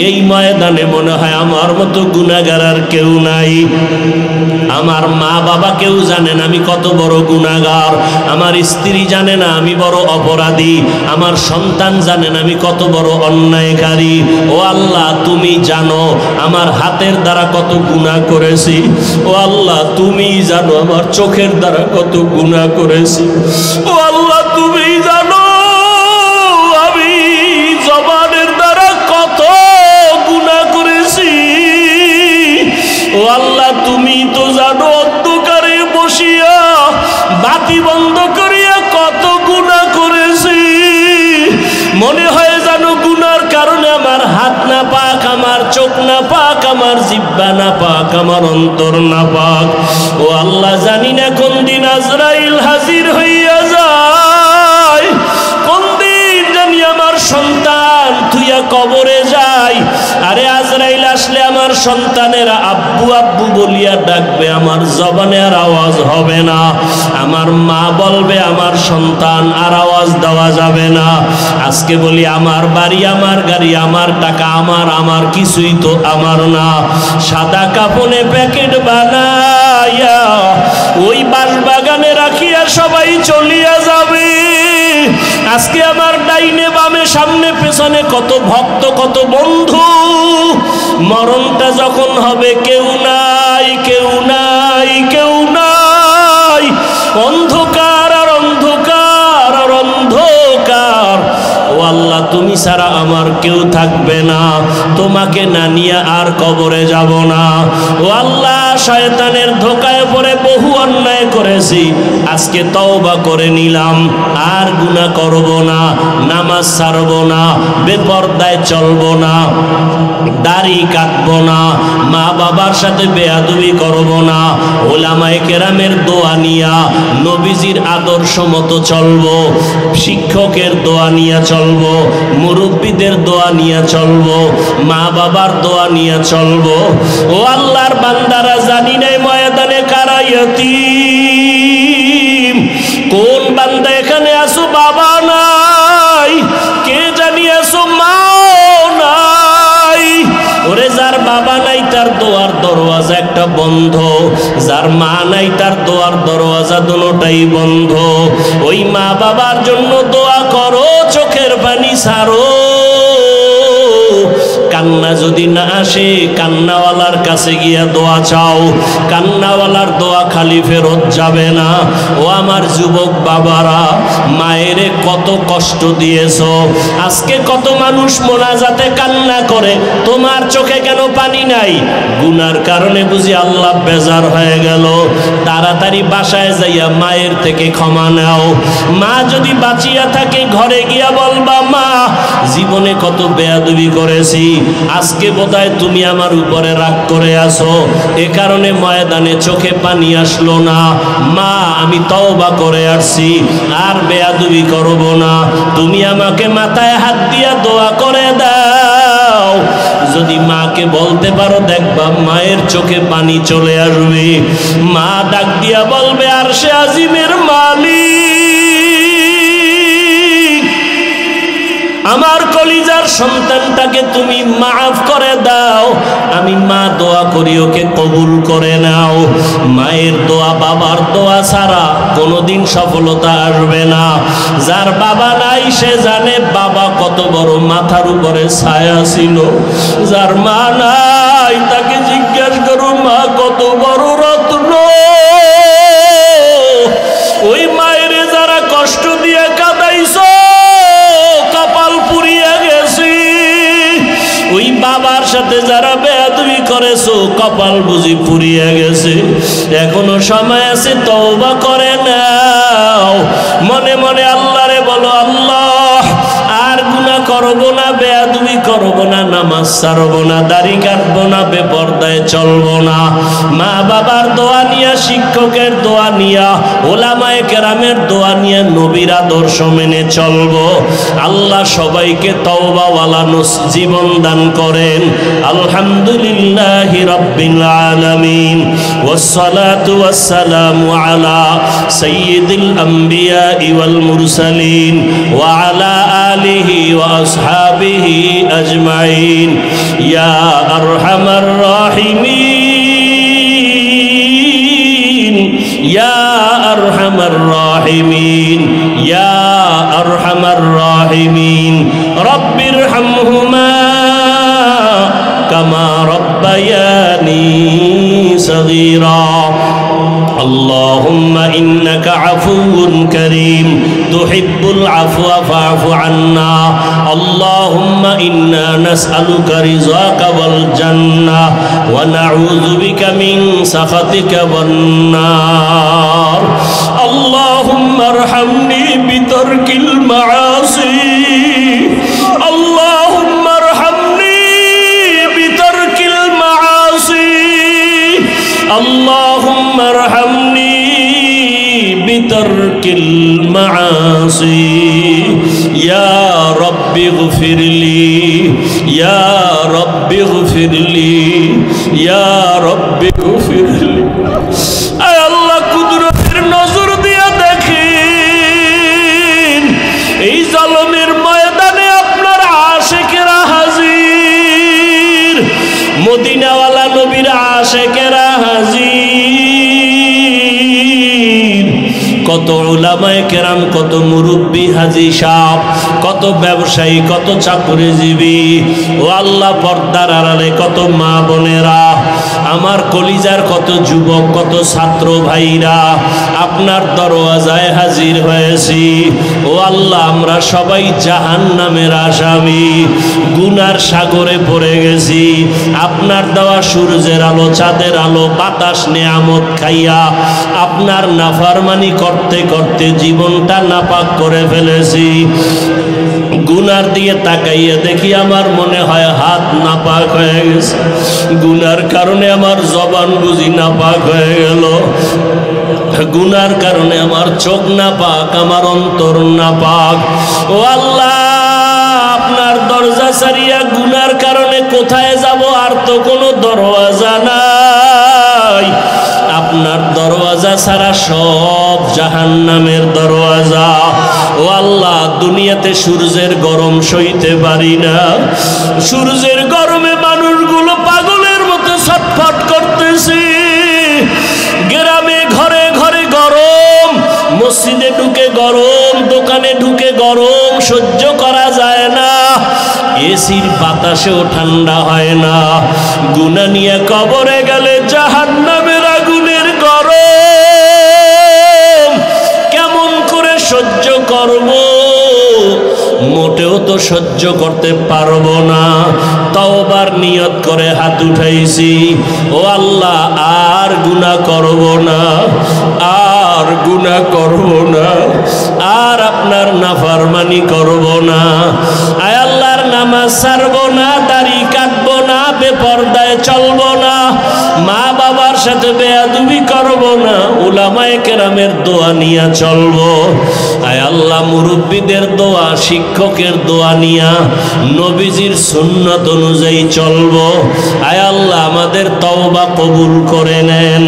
এই ময়দানে মনে হয় আমার মতো গুনাহগার আর কেউ নাই। আমার মা বাবা কেউ জানে না আমি কত বড় গুনাহগার, আমার স্ত্রী জানে না আমি বড় অপরাধী, আমার সন্তান জানে না আমি কত বড় অন্যায়কারী। ও আল্লাহ, তুমি জানো আমার হাতের দ্বারা কত গুনাহ করেছি। ও আল্লাহ, তুমি জানো আমার চোখের দ্বারা কত গুনাহ করেছি। ও আল্লাহ, তুমি জানো আমি জবানের দ্বারা কত গুনাহ করেছি। ও আল্লাহ, তুমি তো জানো অন্ধকারে বাতি বন্ধ করিয়া কত গুনাহ করেছি, মনে হয় জানো গুনার কারণে আমার হাত না পাক, আমার চোখ না পাক, আমার জিহ্বা না পাক, আমার অন্তর না পাক। ও আল্লাহ, জানি না কোন দিন আজরাইল হাজির হইয়া যায়, কোন দিন জানি আমার সন্তান থুইয়া কবরে যায়। আরে আজরাইল আসলে আমার সন্তানেরা আব্বু আব্বু বলিয়া ডাকবে, আমার জবানে আর আওয়াজ হবে না। আমার মা বলবে আমার সন্তান, আর আওয়াজ দেওয়া যাবে না। আজকে বলি আমার বাড়ি, আমার গাড়ি, আমার টাকা, আমার কিছুই তো আমার না। সাদা কাপড়ে প্যাকেট বানাইয়া ওই বাঁশবাগানে রাখিয়া সবাই চলিয়া যাবে। আজকে আমার ডাইনে বামে সামনে পেছনে কত ভক্ত, কত বন্ধু। মরণটা যখন হবে কেউ নাই, কেউ নাই, কেউ নাই। অন্ধকার আর অন্ধকার আর অন্ধকার। ও আল্লাহ, তুমি ছাড়া আমার কেউ থাকবে না, তোমাকে না নিয়ে আর কবরে যাব না। ও আল্লাহ, শয়তানের ধোকায় পড়ে বহু অন্যায় করেছি, আজকে তওবা করে নিলাম, আর গুনাহ করব না, নামাজ ছাড়ব না, বেপরদায় চলব না, দাড়ি কাটবো না, মা বাবার সাথে বেয়াদবি করব না, ওলামায়ে কেরামের দোয়া নিয়া নবীজির আদর্শ মতো চলবো, শিক্ষকের দোয়া নিয়া চলবো, মুরব্বীদের দোয়া নিয়া চলবো, মা বাবার দোয়া নিয়া চলবো। ও আল্লাহর বান্দারা, জানি নাই ময়দানে কারা ইয়তীম। কোন বান্দা এখানে আসো বাবা নাই, কে জানি আসো মা নাই। ওরে যার বাবা নাই তার দোয়ার দরওয়াজা একটা বন্ধ, যার মা নাই তার দোয়ার দরওয়াজা দুটোটাই বন্ধ। ওই মা বাবার জন্য দোয়া করো, চোখের পানি ছাড়ো। কান্না যদি না আসে, কান্নাওয়ালার কাছে গিয়া দোয়া চাও, কান্নাওয়ালার দোয়া খালি ফেরত যাবে না। ও আমার যুবক বাবারা, মায়েরে কত কষ্ট দিয়েছো। আজকে কত মানুষ মোনাজাতে কান্না করে, তোমার চোখে কেন পানি নাই? গুনার কারণে বুঝি আল্লাহ বেজার হয়ে গেল। তাড়াতাড়ি বাসায় যাইয়া মায়ের থেকে ক্ষমা নাও। মা যদি বাঁচিয়া থাকে, ঘরে গিয়া বলবা, মা জীবনে কত বেয়াদবি করেছি, আজকে বোধহয় তুমি আমার উপরে রাগ করে আসো, এ কারণে ময়দানে চোখে পানি আসলো না। মা, আমি তওবা করে আসছি, আর বেয়াদবি করব না। তুমি আমাকে মাথায় হাত দিয়া দোয়া করে দাও। যদি মাকে বলতে পারো, দেখবা মায়ের চোখে পানি চলে আসবে। মা ডাক দিয়া বলবে, আরশে আজিমের মালিক, আমার কলিজার সন্তানটাকে তুমি মাফ করে দাও। আমি মা দোয়া করি, ওকে কবুল করে নাও। মায়ের দোয়া, বাবার দোয়া ছাড়া কোনোদিন সফলতা আসবে না। যার বাবা নাই সে জানে বাবা কত বড় মাথার উপরে ছায়া ছিল। যার মা নাই তাকে জিজ্ঞাসা করো, মা কত বড় রত্ন। ওই মায়ের যারা কষ্ট দিয়ে কাঁদাইছো, কপাল পুড়িয়া গেছি। ওই বাবার সাথে যারা বেয়াদবি করেছো, কপাল বুঝি পুড়িয়া গেছে। এখনো সময় আছে, তওবা করে নাও। মনে মনে আল্লাহরে বলো, আল্লাহ আর গুনাহ করব না, বেয়াদবি করব না, নামাজ ছাড়ব না, দাড়ি কাটবো না, বেপরদায় চলবো না। মা বাবার দোয়া নিয়া, শিক্ষকের দোয়া নিয়া, ওলামায়ে কেরামের দোয়া নিয়া নবীর আদর্শ মেনে চলবো। আল্লাহ সবাইকে তওবাওয়ালা জীবন দান করেন। আলহামদুলিল্লাহি রাব্বিল আলামিন, ওয়াসসালাতু ওয়াসসালামু আলা সাইয়্যিদিল আম্বিয়া ওয়াল মুরসালিন ওয়া আলা আলিহি ওয়া আসহাবিহি আজমাইন। ইয়া আরহামার রাহিমিন, ইয়া আরহামার রাহিমিন, ইয়া আরহামার রাহিমিন। রব্বিরহামহুমা কামা রব্বায়ানি সগীরা। اللهم إنك عفو كريم تحب العفو فاعف عنا. اللهم إنا نسألك رضاك والجنة ونعوذ بك من سخطك والنار. আল্লাহুম্মা আরহামনি বিতারকিল মাআসি আল্লাহুম্মা আরহামনি বিতারকিল মাআসি আল্লাহুম্মা আরহামনি বিতারকিল মাআসি ইয়া রাব্বি গফিরলি ইয়া রাব্বি গফিরলি ইয়া রাব্বি গফিরলি। আয় আল্লাহ, কুদরতের নজর দিয়া দেখেন এই জালমের ময়দানে আপনার আশিকেরা হাজির, মদিনাওয়ালা নবীর আশিকেরা হাজির। কত উলামায়ে কেরাম, কত মুরব্বী হাজী সাহেব, কত ব্যবসায়ী, কত চাকরিজীবী, ও আল্লাহ পর্দার আড়ালে কত মা বোনেরা, আমার কলিজার কত যুবক, কত ছাত্র ভাইরা আপনার দরওয়াজায় হাজির হয়েছি। ও আল্লাহ, আমরা সবাই জাহান্নামের আসামি, গুনার সাগরে পড়ে গেছি। আপনার দেওয়া সূর্যের আলো, চাঁদের আলো, বাতাস নেয়ামত খাইয়া আপনার নাফরমানি করতে করতে জীবনটা নাপাক করে ফেলেছি। গুনার দিয়ে তাকাইয়া দেখি আমার মনে হয় হাত নাপাক হয়ে গেছে, গুনার কারণে আমার জবান বুঝি নাপাক হয়ে গেল, গুনার কারণে আমার চোখ নাপাক, আমার অন্তর নাপাক। ও আল্লাহ, আপনার দরজা ছাড়িয়া গুনার কারণে কোথায় যাব? আর তো কোনো দরওয়াজা নাই। আপনার দরওয়াজা ছাড়া সব জাহান্নামের দরওয়াজা। ও আল্লাহ, দুনিয়াতে সূর্যের গরম সইতে পারি না, সূর্যের গরমে মানুষগুলো পাগলের মতো ছটফট করতেছে। গ্রামে ঘরে ঘরে গরম, মসজিদে ঢুকে গরম, দোকানে ঢুকে গরম, সহ্য করা যায় না। এসির বাতাসেও ঠান্ডা হয় না। গুনাহ নিয়ে কবরে গেলে জাহান্নামের আগুনের গরম কেমন করে সহ্য করব? মোটেও তো সহ্য করতে পারবো না। তওবার নিয়ত করে হাত উঠাইছি, ও আল্লাহ, আর গুনাহ করব না, আর গুনাহ করব না, আর আপনার নাফরমানি করব না। আয় আল্লাহর নামাজ ছাড়ব না, দাড়ি কাটবো না, বেপরদায় চলবো না, মা বাবার সাথে বেয়াদবি করব না, উলামায়ে কেরামের দোয়া নিয়ে চলবো। আয় আল্লাহ, মুরব্বীদের দোয়া, শিক্ষকের দোয়া নিয়া নবীজির সুন্নাত অনুযায়ী চলবো। আয় আল্লাহ, আমাদের তওবা কবুল করে নেন,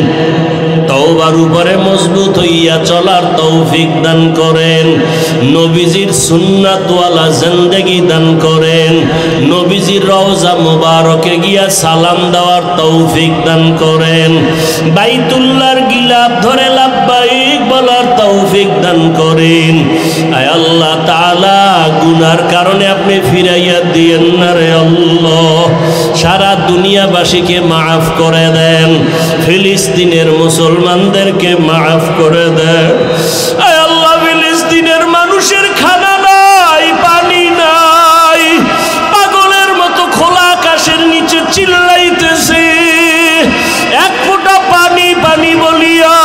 তওবার উপরে মজবুত হইয়া চলার তৌফিক দান করেন, নবীজির সুন্নাতওয়ালা জিন্দেগি দান করেন, নবীজির রওজা মুবারকে গিয়া সালাম দেওয়ার তৌফিক দান করেন, বাইতুল্লাহর গিলাফ ধরে লাব্বাইক বলার তৌফিক দান করেন। আয় আল্লাহ তাআলা, গুনার কারণে আপনি ফিরাইয়া দিয়েন না রে আল্লাহ। সারা দুনিয়াবাসীকে মাফ করে দেন, ফিলিস্তিনের মুসলমানদেরকে মাফ করে দেন। আয় আল্লাহ, ফিলিস্তিনের মানুষের খানা নাই, পানি নাই, পাগলের মতো খোলা আকাশের নিচে চিল্লাইতেছে, এক ফোঁটা পানি পানি বলিয়া,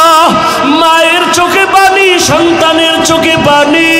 মায়ের চোখে পানি, সন্তানের চোখে পানি।